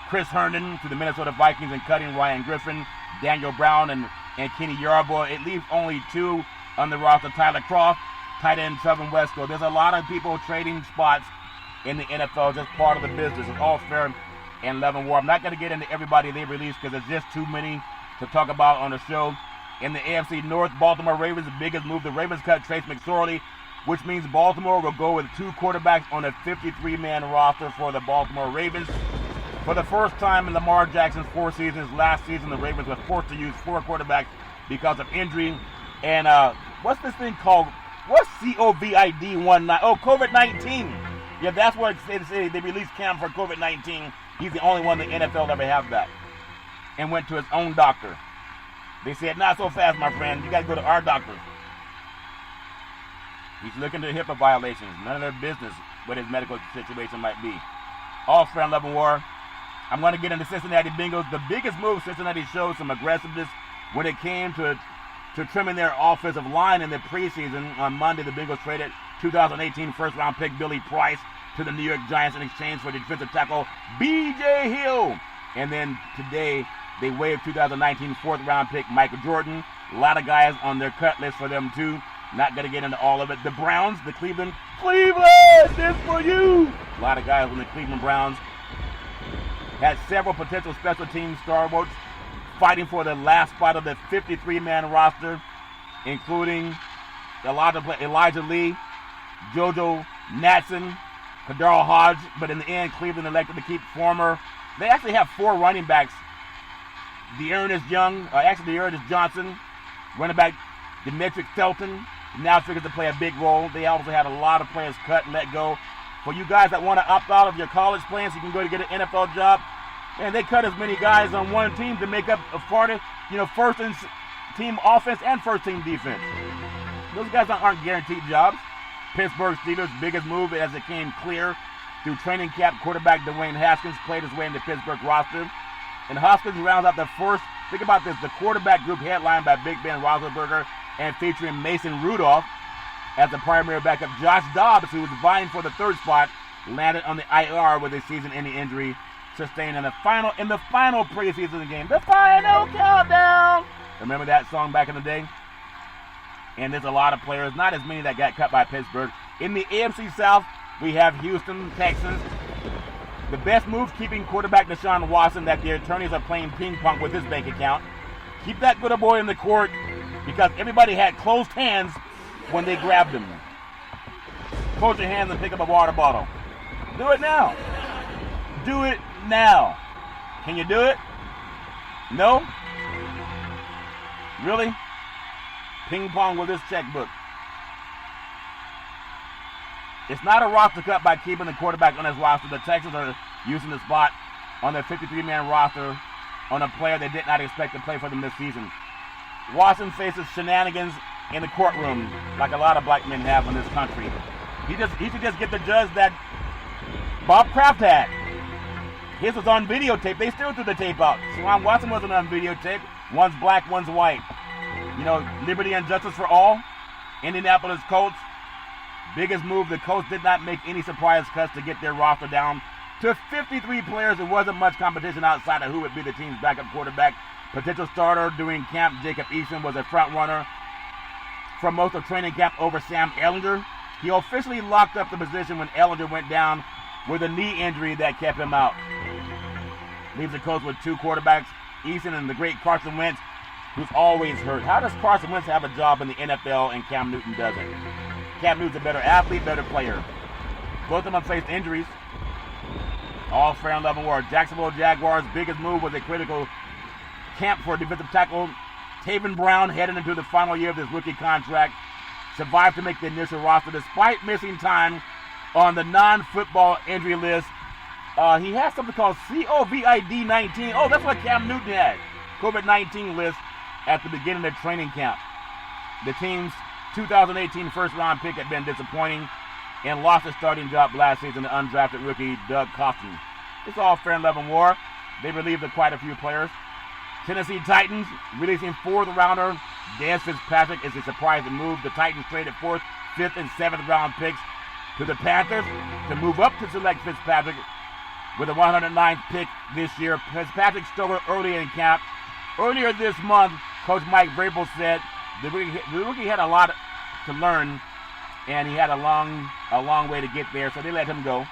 Chris Herndon to the Minnesota Vikings and cutting Ryan Griffin, Daniel Brown, and Kenny Yarbrough. It leaves only 2 on the roster. Tyler Croft, tight end Trevor Wesco. There's a lot of people trading spots in the NFL, just part of the business. It's all fair and level war. I'm not going to get into everybody they released because there's just too many to talk about on the show. In the AFC North, Baltimore Ravens, the biggest move. The Ravens cut Trace McSorley, which means Baltimore will go with 2 quarterbacks on a 53-man roster for the Baltimore Ravens. For the first time in Lamar Jackson's 4 seasons, last season the Ravens were forced to use 4 quarterbacks because of injury. And what's this thing called? What's COVID-19? Oh, COVID-19. Yeah, that's what they released Cam for COVID-19. He's the only one the NFL ever have that. And went to his own doctor. They said, not so fast, my friend. You got to go to our doctor. He's looking into HIPAA violations. None of their business what his medical situation might be. All fair and level war. I'm going to get into Cincinnati Bengals. The biggest move, Cincinnati showed some aggressiveness when it came to trimming their offensive line in the preseason. On Monday, the Bengals traded 2018 first-round pick Billy Price to the New York Giants in exchange for defensive tackle B.J. Hill. And then today, they waived 2019 fourth-round pick Michael Jordan. A lot of guys on their cut list for them, too. Not going to get into all of it. The Browns, the Cleveland, this for you! A lot of guys on the Cleveland Browns had several potential special team stalwarts fighting for the last spot of the 53-man roster, including Elijah Lee, JoJo Natson, Kadar Hodge, but in the end, Cleveland elected to keep they actually have 4 running backs. Dearness Johnson, running back Demetric Felton, now figures to play a big role. They also had a lot of players cut and let go. For you guys that want to opt out of your college plans, you can go to get an NFL job. And they cut as many guys on one team to make up a part of, first team offense and first team defense. Those guys aren't guaranteed jobs. Pittsburgh Steelers' biggest move as it came clear through training camp. Quarterback Dwayne Haskins played his way into Pittsburgh roster. And Haskins rounds out the first, think about this, the quarterback group headlined by Big Ben Roethlisberger and featuring Mason Rudolph as the primary backup. Josh Dobbs, who was vying for the third spot, landed on the IR with a season-ending injury sustained in the final preseason game. The final countdown. Remember that song back in the day? And there's a lot of players, not as many that got cut by Pittsburgh. In the AFC South, we have Houston Texans. The best move, keeping quarterback Deshaun Watson, that the attorneys are playing ping pong with his bank account. Keep that good boy in the court because everybody had closed hands when they grabbed him. Close your hands and pick up a water bottle. Do it now. Do it now. Can you do it? No? Really? Ping pong with this checkbook. It's not a roster cut by keeping the quarterback on his roster. The Texans are using the spot on their 53-man roster on a player they did not expect to play for them this season. Watson faces shenanigans in the courtroom like a lot of black men have in this country. He should just get the judge that Bob Kraft had. His was on videotape. They still threw the tape out. Swan Watson wasn't on videotape. One's black, one's white. You know, liberty and justice for all. Indianapolis Colts. Biggest move, the Colts did not make any surprise cuts to get their roster down to 53 players. There wasn't much competition outside of who would be the team's backup quarterback. Potential starter during camp, Jacob Eason was a front runner for most of training camp over Sam Ehlinger. He officially locked up the position when Ehlinger went down with a knee injury that kept him out. Leaves the Colts with two quarterbacks, Eason and the great Carson Wentz, who's always hurt. How does Carson Wentz have a job in the NFL and Cam Newton doesn't? Cam Newton's a better athlete, better player. Both of them faced injuries. All fair and level war. Jacksonville Jaguars' biggest move was a critical camp for defensive tackle Taven Brown, heading into the final year of his rookie contract. Survived to make the initial roster despite missing time on the non-football injury list. He has something called COVID-19. Oh, that's what Cam Newton had. COVID-19 list at the beginning of training camp. The team's 2018 first-round pick had been disappointing and lost his starting job last season to undrafted rookie Doug Costin. It's all fair and level war. They relieved of quite a few players. Tennessee Titans releasing fourth-rounder Dez Fitzpatrick is a surprising move. The Titans traded fourth, fifth, and seventh-round picks to the Panthers to move up to select Fitzpatrick with a 109th pick this year. Fitzpatrick struggled early in camp. Earlier this month, Coach Mike Vrabel said the rookie had a lot to learn, and he had a long way to get there, so they let him go.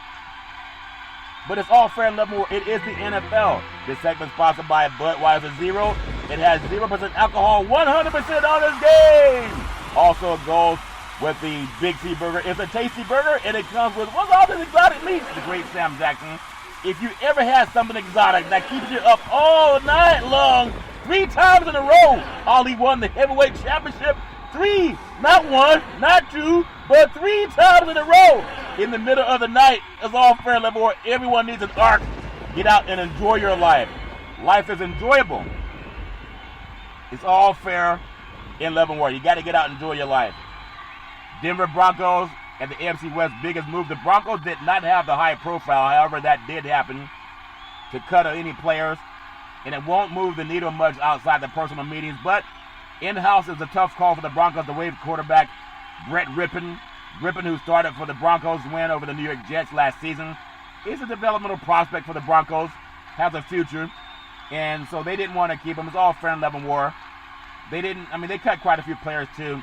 But it's all fair and level. It is the NFL. This segment is sponsored by Budweiser Zero. It has 0% alcohol, 100% on this game. Also goes with the Big C Burger. It's a tasty burger, and it comes with what's all this exotic meats. The great Sam Jackson. If you ever had something exotic that keeps you up all night long, 3 times in a row, Ali won the heavyweight championship. 3, not 1, not 2, but 3 times in a row. In the middle of the night, it's all fair and level. Everyone needs an arc. Get out and enjoy your life. Life is enjoyable. It's all fair and level war. You got to get out and enjoy your life. Denver Broncos at the AFC West biggest move. The Broncos did not have the high profile. However, that did happen to cut any players. And it won't move the needle much outside the personal meetings. But in-house is a tough call for the Broncos to waive quarterback Brett Rippon. Rippon, who started for the Broncos' win over the New York Jets last season, is a developmental prospect for the Broncos, has a future, and so they didn't want to keep him. It's all fair and level war. They cut quite a few players too.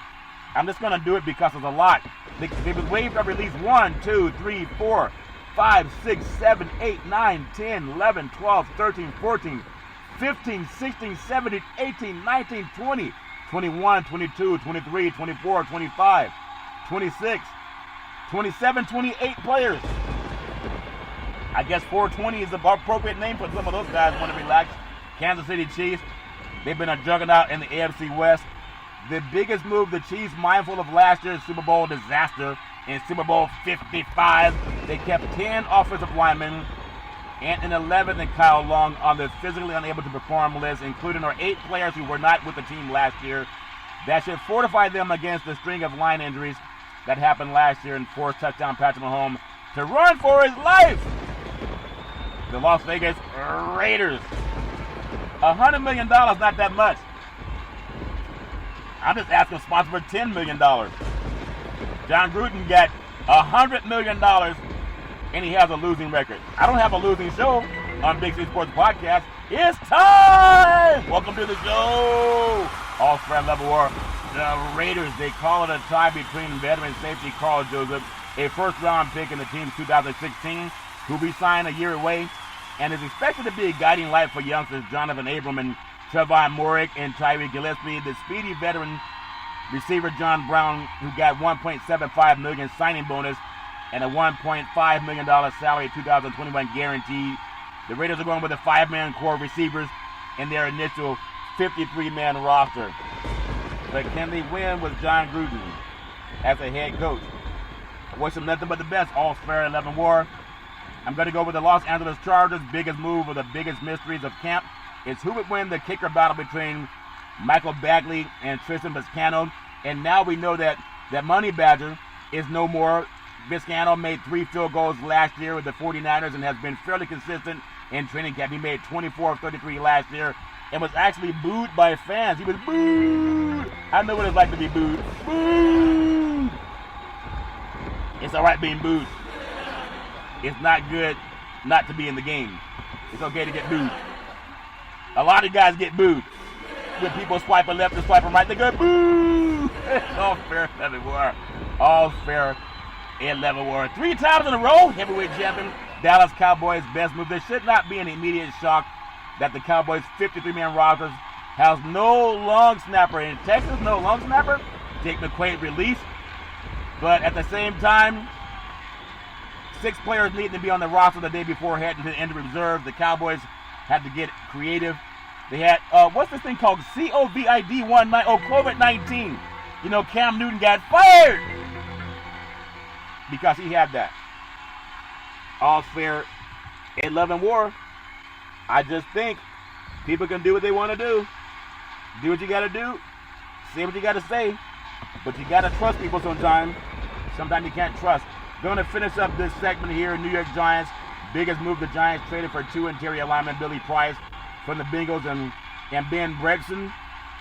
I'm just going to do it because there's a lot. They was waived or released 1, 2, 3, 4, 5, 6, 7, 8, 9, 10, 11, 12, 13, 14, 15, 16, 17, 18, 19, 20, 21, 22, 23, 24, 25, 26, 27, 28 players. I guess 420 is the appropriate name for some of those guys want to relax. Kansas City Chiefs, they've been a juggernaut in the AFC West. The biggest move, the Chiefs, mindful of last year's Super Bowl disaster in Super Bowl 55, they kept 10 offensive linemen and an 11th in Kyle Long on the physically unable to perform list, including our 8 players who were not with the team last year. That should fortify them against the string of line injuries that happened last year and forced touchdown Patrick Mahomes to run for his life. The Las Vegas Raiders. $100 million, not that much. I'm just asking a sponsor for $10 million. John Gruden got $100 million, and he has a losing record. I don't have a losing show on Big C Sports Podcast. It's time! Welcome to the show. All spread level war. The Raiders, they call it a tie between veteran safety Carl Joseph, a first-round pick in the team's 2016, who we signed a year away, and is expected to be a guiding light for youngsters Jonathan Abram and Trevon Moehrig and Tyree Gillespie. The speedy veteran receiver John Brown, who got $1.75 million signing bonus and a $1.5 million salary 2021 guarantee. The Raiders are going with a 5-man core of receivers in their initial 53-man roster. But can they win with John Gruden as a head coach? I wish them nothing but the best, all fair 11 war. I'm going to go with the Los Angeles Chargers. Biggest move or the biggest mysteries of camp is who would win the kicker battle between Michael Bagley and Tristan Vizcaino. And now we know that Money Badger is no more. Vizcaino made 3 field goals last year with the 49ers and has been fairly consistent in training camp. He made 24 of 33 last year and was actually booed by fans. He was booed. I know what it's like to be booed. Booed. It's all right being booed. It's not good not to be in the game. It's okay to get booed. A lot of guys get booed. When people swiping left and swiping right, they go boo. All fair 11 war. All fair 11 war. 3 times in a row, heavyweight champion, Dallas Cowboys best move. There should not be an immediate shock that the Cowboys 53-man rosters has no long snapper. In Texas, no long snapper. Jake McQuaid released. But at the same time, 6 players needing to be on the roster the day before heading to the injury reserve. The Cowboys had to get creative. They had, what's this thing called? COVID-19. Oh, COVID-19. You know, Cam Newton got fired because he had that. All fair 11 war. I just think people can do what they want to do. Do what you got to do. Say what you got to say. But you got to trust people sometimes. Sometimes you can't trust. Going to finish up this segment here. New York Giants. Biggest move, the Giants traded for 2 interior linemen, Billy Price from the Bengals and Ben Bredesen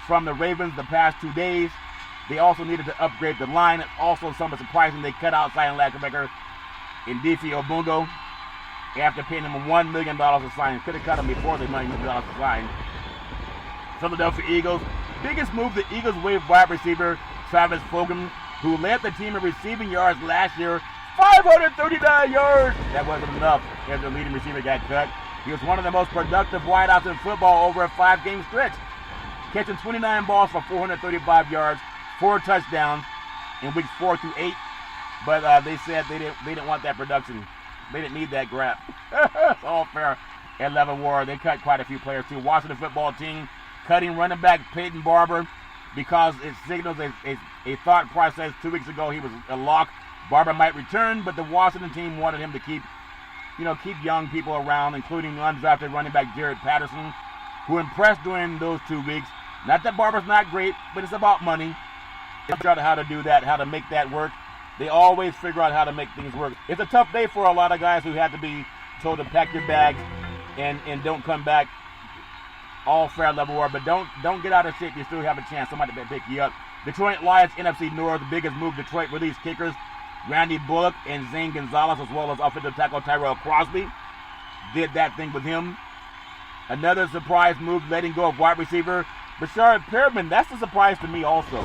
from the Ravens the past 2 days. They also needed to upgrade the line. Also, somewhat surprising, they cut outside linebacker Ndifi Obungo after paying him $1 million to sign. Could have cut him before the $1 million to sign. Philadelphia Eagles. Biggest move, the Eagles waived wide receiver Travis Fulgham, who led the team in receiving yards last year. 539 yards. That wasn't enough as the leading receiver got cut. He was one of the most productive wideouts in football over a 5-game stretch, catching 29 balls for 435 yards, 4 touchdowns in weeks 4 through 8. But they said they didn't want that production. They didn't need that grab. It's all fair. 11 war. They cut quite a few players too. Washington football team cutting running back Peyton Barber because it signals a thought process. 2 weeks ago he was a lock. Barber might return, but the Washington team wanted him to keep young people around, including undrafted running back Jared Patterson, who impressed during those 2 weeks. Not that Barber's not great, but it's about money. They figure out how to do that, how to make that work. They always figure out how to make things work. It's a tough day for a lot of guys who have to be told to pack your bags and don't come back. All fair level war, but don't get out of shape. You still have a chance. Somebody may pick you up. Detroit Lions, NFC North, the biggest move. Detroit released kickers Randy Bullock and Zane Gonzalez, as well as offensive tackle Tyrell Crosby. Did that thing with him. Another surprise move, letting go of wide receiver Bashard Perriman. That's a surprise to me also.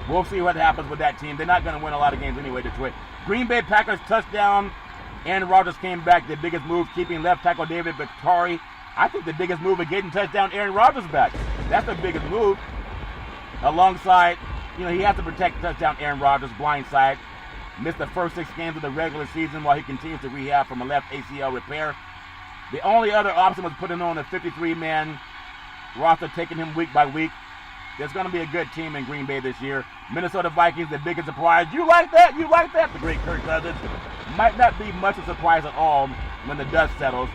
We'll see what happens with that team. They're not going to win a lot of games anyway, Detroit. Green Bay Packers touchdown. Aaron Rodgers came back. The biggest move, keeping left tackle David Bakhtiari. I think the biggest move is getting touchdown Aaron Rodgers back. That's the biggest move. Alongside, he has to protect touchdown Aaron Rodgers, blindside. Missed the first 6 games of the regular season while he continues to rehab from a left ACL repair. The only other option was putting on a 53-man roster, taking him week by week. There's going to be a good team in Green Bay this year. Minnesota Vikings, the biggest surprise. You like that? You like that? The great Kirk Cousins. Might not be much of a surprise at all when the dust settles.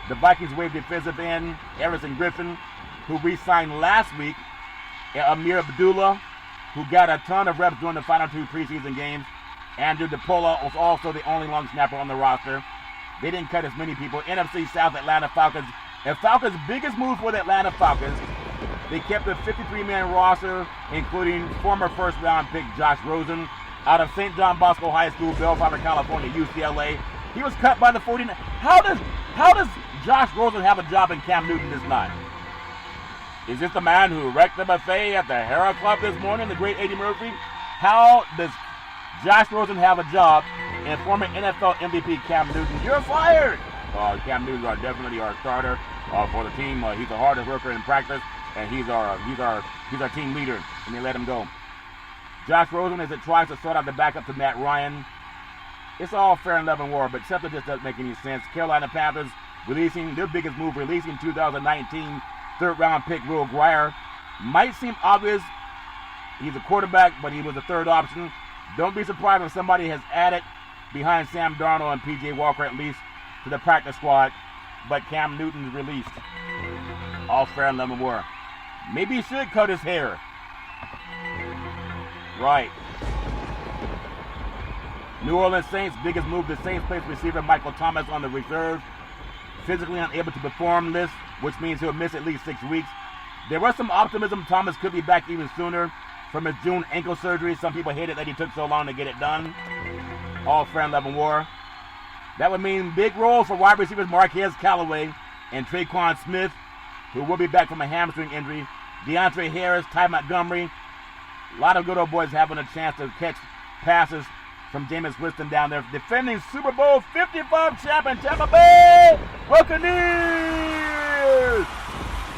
The Vikings waived defensive end Harrison Griffin, who re-signed last week. Amir Abdullah who got a ton of reps during the final 2 preseason games. Andrew DePola was also the only long snapper on the roster. They didn't cut as many people. NFC South Atlanta Falcons. And Falcons' biggest move for the Atlanta Falcons, they kept a 53-man roster, including former first-round pick Josh Rosen out of St. John Bosco High School, Bellflower, California, UCLA. He was cut by the 49ers. How does Josh Rosen have a job in Cam Newton this night? Is this the man who wrecked the buffet at the Hera Club this morning, the great Eddie Murphy? How does Josh Rosen have a job and former NFL MVP Cam Newton? You're fired! Cam Newton is definitely our starter for the team. He's the hardest worker in practice, and he's our team leader, and they let him go. Josh Rosen, as it tries to sort out the backup to Matt Ryan, it's all fair and love and war, but something just doesn't make any sense. Carolina Panthers releasing their biggest move, releasing 2019 third-round pick Will Grier. Might seem obvious. He's a quarterback, but he was a third option. Don't be surprised if somebody has added behind Sam Darnold and P.J. Walker at least to the practice squad, but Cam Newton's released. All fair and love and war. Maybe he should cut his hair. Right. New Orleans Saints, biggest move, the Saints placed receiver Michael Thomas on the reserve. Physically unable to perform list, which means he'll miss at least 6 weeks. There was some optimism Thomas could be back even sooner from his June ankle surgery. Some people hated that he took so long to get it done. All fair and love and war. That would mean big roles for wide receivers Marquez Callaway and Traquan Smith, who will be back from a hamstring injury. DeAndre Harris, Ty Montgomery. A lot of good old boys having a chance to catch passes from Jameis Winston down there. Defending Super Bowl 55 champion Tampa Bay Buccaneers.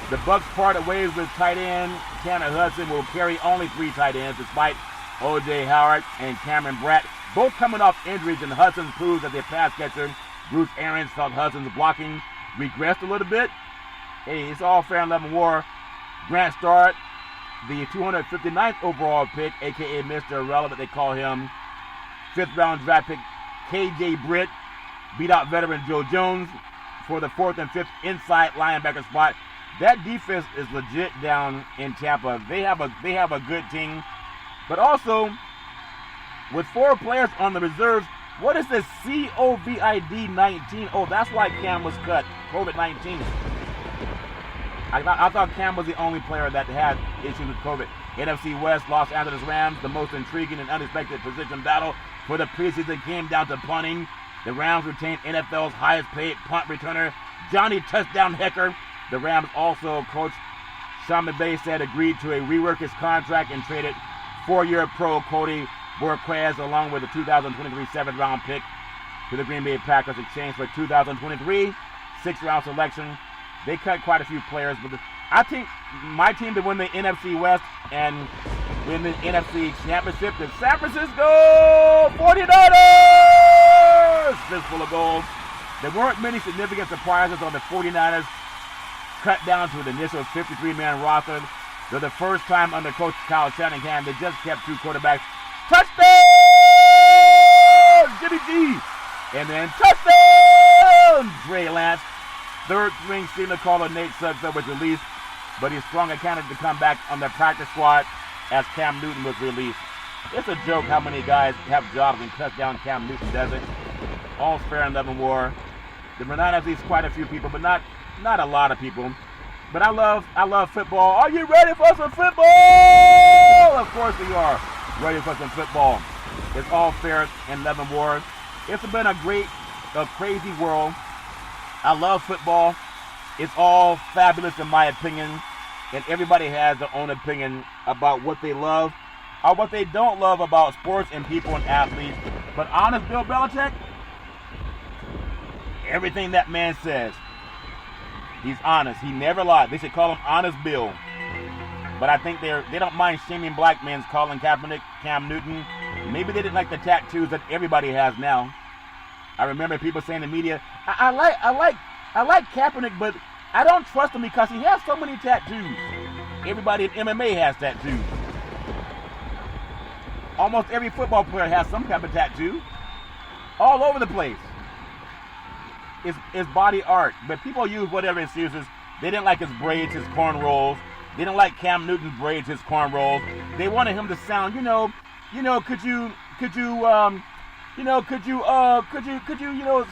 The Bucs parted ways with tight end Tanner Hudson, will carry only 3 tight ends despite O.J. Howard and Cameron Bratt both coming off injuries, and Hudson proves that their pass catcher Bruce Arians felt Hudson's blocking regressed a little bit. Hey, it's all fair and love and war. Grant Starr, the 259th overall pick, a.k.a. Mr. Irrelevant, they call him, 5th-round draft pick K.J. Britt, beat out veteran Joe Jones for the 4th and 5th inside linebacker spot. That defense is legit down in Tampa. They have a good team, but also with 4 players on the reserves. What is this COVID-19? Oh, that's why Cam was cut. COVID-19. I thought Cam was the only player that had issues with COVID. NFC West, Los Angeles Rams, the most intriguing and unexpected position battle for the preseason came down to punting. The Rams retained NFL's highest paid punt returner, Johnny Touchdown Hecker. The Rams also, coach Sean McVay said, agreed to rework his contract and traded 4-year pro Cody Borquez along with the 2023 7th-round pick to the Green Bay Packers, exchange for 2023 6th-round selection. They cut quite a few players, but I think my team to win the NFC West and win the NFC Championship is San Francisco 49ers! Fistful of gold. There weren't many significant surprises on the 49ers, cut down to an initial 53-man roster. They're the first time under Coach Kyle Shanahan. They just kept 2 quarterbacks. Touchdown! Jimmy G! And then touchdown! Trey Lance. 3rd-string signal caller Nate Sudfeld was released, but he's strong a candidate to come back on the practice squad as Cam Newton was released. It's a joke how many guys have jobs and cut down Cam Newton doesn't. All fair and love and war. The Renata sees quite a few people, but not a lot of people. But I love football. Are you ready for some football? Of course we are ready for some football. It's all fair and love and war. It's been a crazy world. I love football. It's all fabulous in my opinion. And everybody has their own opinion about what they love or what they don't love about sports and people and athletes. But honest Bill Belichick, everything that man says, he's honest. He never lied. They should call him Honest Bill. But I think they don't mind shaming black men calling Kaepernick Cam Newton. Maybe they didn't like the tattoos that everybody has now. I remember people saying in the media, I like Kaepernick, but I don't trust him because he has so many tattoos. Everybody in MMA has tattoos. Almost every football player has some kind of tattoo. All over the place. It's body art, but people use whatever excuses. They didn't like his braids, his cornrows. They don't like Cam Newton's braids, his cornrows. They wanted him to sound, could you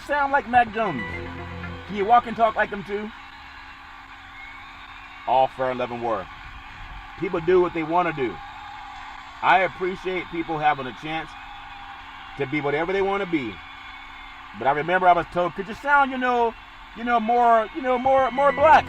sound like Mac Jones? Can you walk and talk like him too? All fair and love and war. People do what they want to do. I appreciate people having a chance to be whatever they want to be. But I remember I was told, could you sound, more black?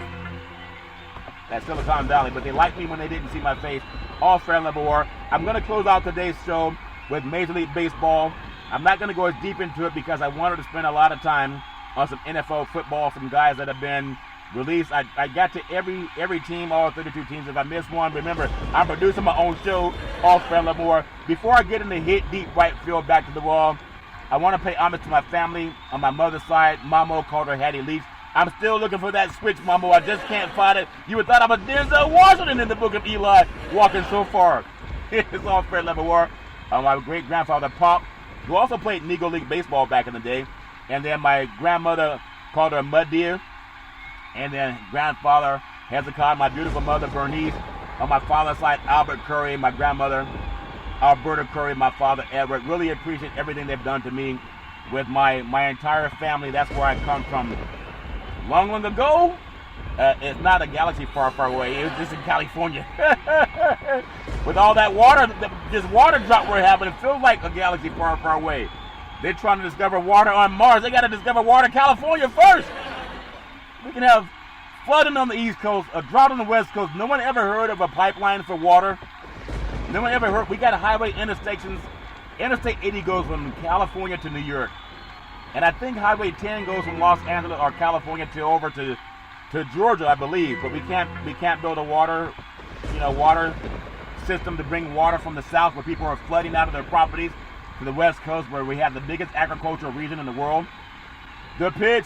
At Silicon Valley, but they liked me when they didn't see my face. All fair and love and war. I'm going to close out today's show with Major League Baseball. I'm not going to go as deep into it because I wanted to spend a lot of time on some NFL football from guys that have been released. I got to every team, all 32 teams. If I miss one, remember, I'm producing my own show, All Fair and Love and War. Before I get into hit deep right field back to the wall, I want to pay homage to my family on my mother's side. Mamo called her Hattie Leach. I'm still looking for that switch, Mamo. I just can't find it. You would thought I was Denzel Washington in the Book of Eli, walking so far. It's All Fair and Love and War. My great-grandfather, Pop, who also played Negro League Baseball back in the day. And then my grandmother called her Mud Deer. And then grandfather, Hezekiah, my beautiful mother, Bernice. On my father's side, Albert Curry, my grandmother, Alberta Curry, my father, Edward. Really appreciate everything they've done to me with my entire family. That's where I come from. Long ago, it's not a galaxy far, far away. It was just in California. With all that water, this water drop we're having, it feels like a galaxy far, far away. They're trying to discover water on Mars. They got to discover water in California first. We can have flooding on the East Coast, a drought on the West Coast. No one ever heard of a pipeline for water. No one ever heard. We got highway interstations. Interstate 80 goes from California to New York. And I think Highway 10 goes from Los Angeles or California to over to Georgia, I believe. But we can't build a water system to bring water from the south where people are flooding out of their properties to the West Coast where we have the biggest agricultural region in the world. The pitch,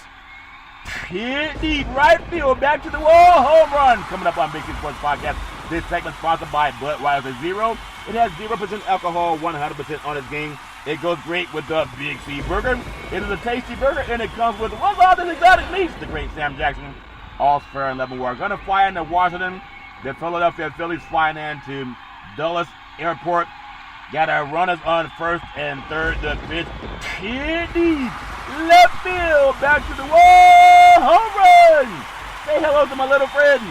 hit deep, right field, back to the wall, home run. Coming up on Big C Sports Podcast. This segment sponsored by Budweiser Zero. It has 0% alcohol, 100% on its game. It goes great with the Big C Burger. It is a tasty burger, and it comes with what's all this exotic meats? The great Sam Jackson. All fair and level. We're going to fly into Washington. The Philadelphia Phillies flying into Dulles Airport. Got our runners on first and third. The pitch, hit deep, left field, back to the wall, home run. Say hello to my little friend.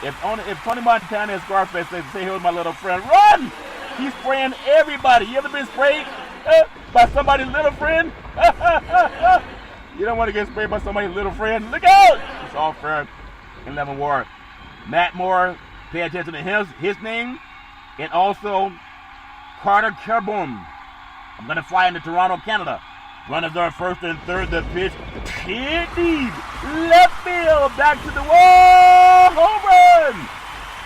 If Tony Montana and Scarface say hello to my little friend, run! He's spraying everybody. You ever been sprayed by somebody's little friend? You don't want to get sprayed by somebody's little friend. Look out! It's All Fair and Love and War. Matt Moore, pay attention to his name, and also Carter Kerboom. I'm going to fly into Toronto, Canada. Runners are first and third. The pitch, hit deep, left field, back to the wall, home run.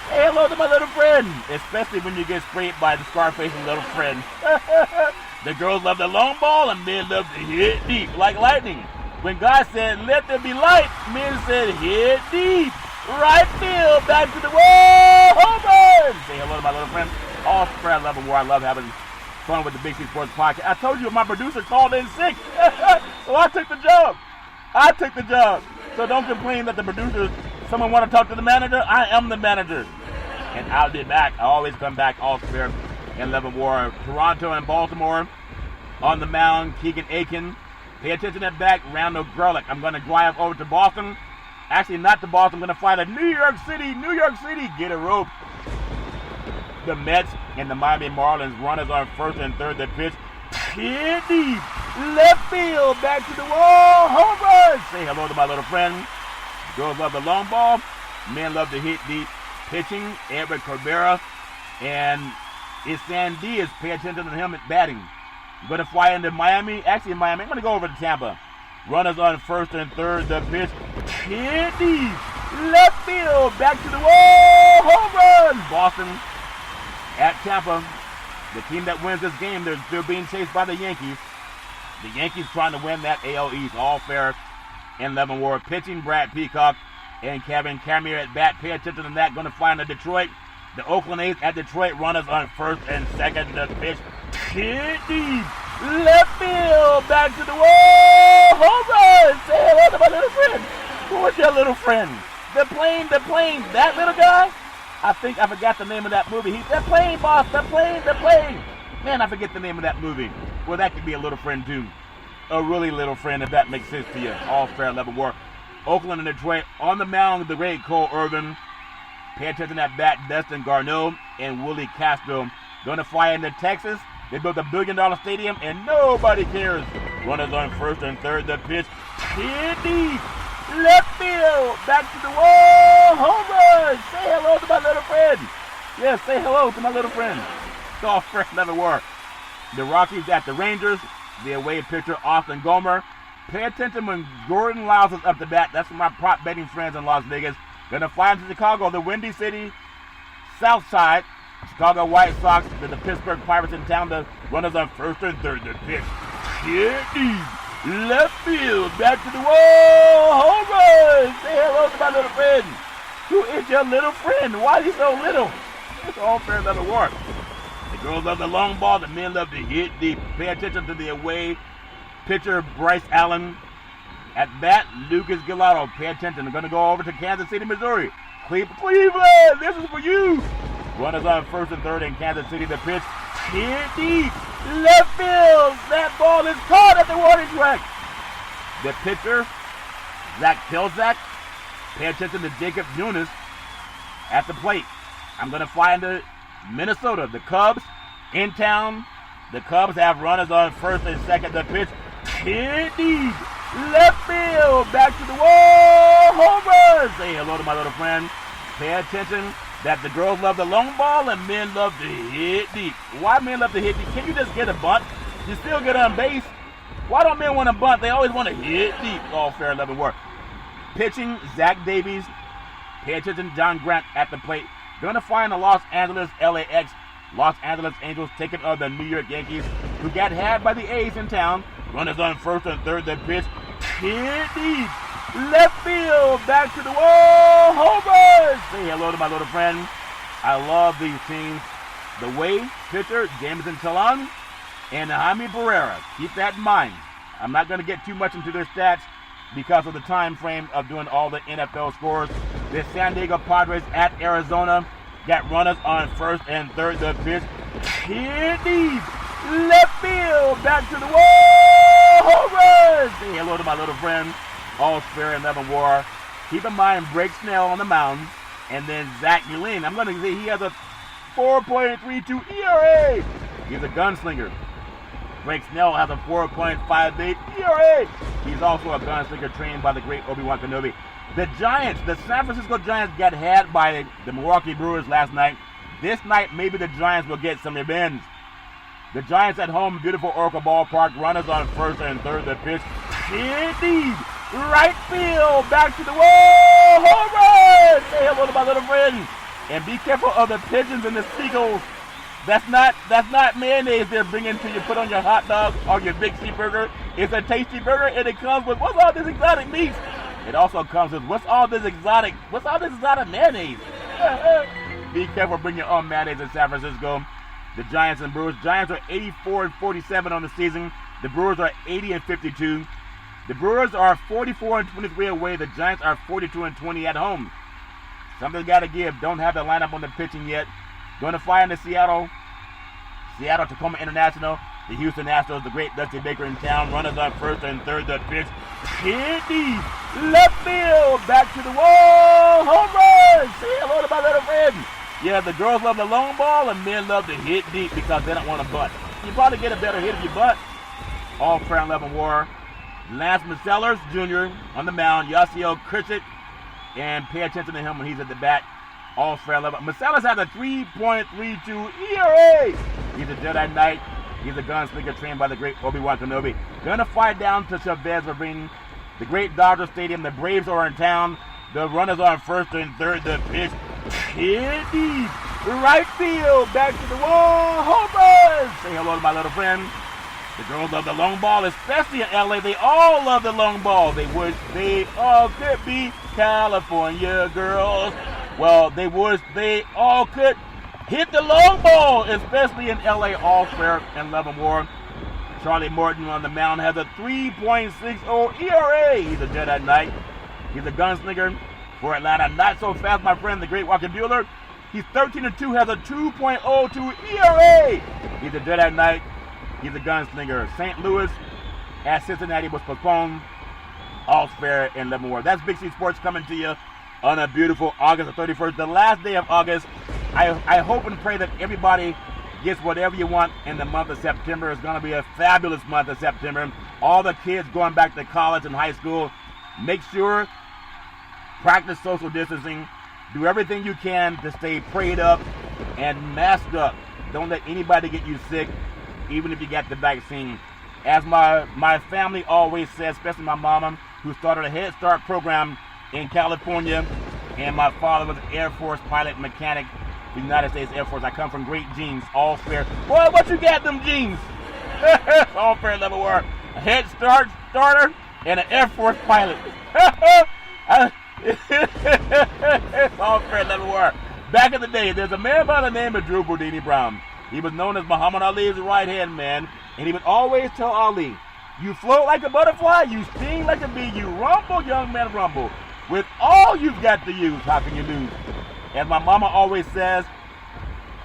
Say hello to my little friend, especially when you get sprayed by the Scarface little friend. The girls love the long ball and men love to hit deep like lightning. When God said, let there be light, men said, hit deep, right field, back to the wall, home run. Say hello to my little friend. All Fair and Love and War. I love having fun with the Big C Sports Podcast. I told you my producer called in sick, so I took the job. So don't complain that the producer, someone want to talk to the manager. I am the manager, and I'll be back. I always come back. All Fair and Love and War. Toronto and Baltimore on the mound. Keegan Aiken. Pay attention to that back. Randall Grolick. I'm going to drive over to Boston. Actually, not to Boston. I'm going to fly to New York City. Get a rope. The Mets and the Miami Marlins runners on first and third. The pitch, hit deep, left field, back to the wall, home run. Say hello to my little friend. Girls love the long ball. Men love to hit deep. Pitching, Edward Cabrera and Isan Diaz. Pay attention to him at batting. I'm going to fly into Miami. Actually, in Miami, I'm going to go over to Tampa. Runners on first and third. The pitch, hit deep, left field, back to the wall, home run. Boston at Tampa, the team that wins this game, they're still being chased by the Yankees. The Yankees trying to win that AL East. All Fair and Love and War. Pitching, Brad Peacock and Kevin Kamier at bat. Pay attention to that. Going to fly into Detroit. The Oakland A's at Detroit. Runners on first and second. The pitch, hit deep, left field, back to the wall, home run. Say hello to my little friend. Who is your little friend? The plane, that little guy? I think I forgot the name of that movie. They're playing, boss. They're playing. Man, I forget the name of that movie. Well, that could be a little friend, too. A really little friend, if that makes sense to you. All fair level war. Oakland and Detroit. On the mound, the great Cole Irvin. Pay attention to that bat, Dustin Garneau and Willie Castro. Going to fly into Texas. They built a $1 billion stadium, and nobody cares. Runners on first and third. The pitch. Hit deep. Left field. Back to the wall. Home run. Say hello to my little friend. Yes, say hello to my little friend. It's all fair level war. The Rockies at the Rangers. The away pitcher, Austin Gomer. Pay attention when Gordon Lyles is up to bat. That's for my prop betting friends in Las Vegas. Gonna fly into Chicago, the Windy City, South Side. Chicago White Sox, the Pittsburgh Pirates in town. The runners on first and third. The pitch. Hit deep. Left field. Back to the wall. Home run. Say hello to my little friend. Who is your little friend? Why is he so little? It's all fair level war. The girls love the long ball. The men love to hit deep. Pay attention to the away pitcher, Bryce Allen. At bat, Lucas Gilato. Pay attention. They're going to go over to Kansas City, Missouri. Cleveland, this is for you. Runners on first and third in Kansas City. The pitch. Hit deep. Left field. That ball is caught at the warning track. The pitcher, Zach Pilzak. Pay attention to Jacob Nunes at the plate. I'm going to fly into Minnesota. The Cubs in town. The Cubs have runners on first and second. The pitch. Hit deep. Left field. Back to the wall. Home run. Say hello to my little friend. Pay attention that the girls love the long ball and men love to hit deep. Why men love to hit deep? Can you just get a bunt? You still get on base. Why don't men want to bunt? They always want to hit deep. All fair level work. Pitching, Zach Davies. Pay attention, John Grant at the plate. Going to fly in the Los Angeles LAX. Los Angeles Angels taking on the New York Yankees, who got had by the A's in town. Runners on first and third. The pitch. Hit deep. Left field. Back to the wall. Home run. Say hello to my little friend. I love these teams. The way pitcher, Jameson Talon and Jaime Barrera. Keep that in mind. I'm not going to get too much into their stats because of the time frame of doing all the NFL scores. The San Diego Padres at Arizona got runners on first and third. The pitch. Hit deep. Left field. Back to the wall. Home run. Say hello to my little friend. All fair and level war. Keep in mind, Blake Snell on the mound. And then Zach Gallen. I'm going to say he has a 4.32 ERA. He's a gunslinger. Blake Snell has a 4.58 ERA. He's also a gunslinger trained by the great Obi-Wan Kenobi. The Giants, the San Francisco Giants got had by the Milwaukee Brewers last night. This night, maybe the Giants will get some revenge. The Giants at home, beautiful Oracle Ballpark. Runners on first and third. The pitch. Hit deep. Right field. Back to the wall. Home run. Say hello to my little friend. And be careful of the pigeons and the seagulls. That's not mayonnaise they're bringing to you. Put on your hot dog or your Big C burger. It's a tasty burger, and it comes with what's all this exotic meat. It also comes with what's all this exotic mayonnaise. Be careful, bring your own mayonnaise in San Francisco. The Giants and Brewers. Giants are 84-47 on the season. The Brewers are 80-52. The Brewers are 44-23 away. The Giants are 42-20 at home. Something's got to give. Don't have the lineup on the pitching yet. Going to fly into Seattle. Seattle Tacoma International. The Houston Astros, the great Dusty Baker in town. Runners on first and third. The pitch. Hit deep. Left field. Back to the wall. Home run. Say hello to my little friend. Yeah, the girls love the long ball and men love to hit deep because they don't want to bunt. You probably get a better hit if you bunt. All fair and level war. Lance Messellers Jr. on the mound. Yasiel Kritchik. And pay attention to him when he's at the bat. All fair level. Messellers has a 3.32 ERA. He's a Jedi Knight. He's a gunslinger trained by the great Obi-Wan Kenobi. Gonna fly down to Chavez Ravine, the great Dodger Stadium. The Braves are in town. The runners are on first and third. The pitch. Hit deep. Right field. Back to the wall. Home run. Say hello to my little friend. The girls love the long ball, especially in LA. They all love the long ball. They wish they all could be California girls. Well, they all could hit the long ball, especially in LA. All fair and level war. Charlie Morton on the mound has a 3.60 ERA. He's a Jedi Knight. He's a gunslinger for Atlanta. Not so fast, my friend, the great Walker Buehler. He's 13-2, has a 2.02 ERA. He's a dead at night. He's a gunslinger. St. Louis at Cincinnati was postponed. All's fair in Leavenworth. That's Big C Sports coming to you on a beautiful August the 31st, the last day of August. I hope and pray that everybody gets whatever you want in the month of September. It's going to be a fabulous month of September. All the kids going back to college and high school, make sure, practice social distancing, do everything you can to stay prayed up and masked up. Don't let anybody get you sick, even if you got the vaccine. As my family always says, especially my mama, who started a Head Start program in California, and my father was an Air Force pilot mechanic, the United States Air Force. I come from great genes, all fair. Boy, what you got them genes? All fair level work. A Head Start starter and an Air Force pilot. All fair level work. Back in the day, there's a man by the name of Drew Burdini Brown. He was known as Muhammad Ali's right-hand man, and he would always tell Ali, you float like a butterfly, you sting like a bee, you rumble, young man, rumble. With all you've got to use, how can you lose? As my mama always says,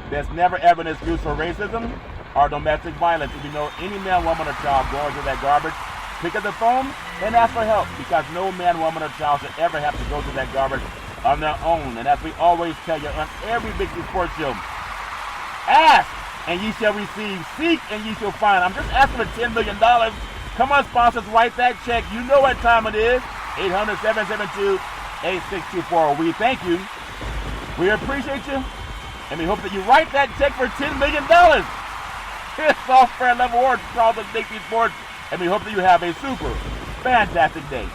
there's never ever an excuse for racism or domestic violence. If you know any man, woman, or child going through that garbage, pick up the phone and ask for help, because no man, woman, or child should ever have to go through that garbage on their own. And as we always tell you on every Big C Sports show, ask and ye shall receive, seek and ye shall find. I'm just asking for $10 million. Come on, sponsors, write that check. You know what time it is. 800-772-8624. We thank you. We appreciate you. And we hope that you write that check for $10 million. It's all fair level work, Charles and Big C Sports. And we hope that you have a super fantastic day.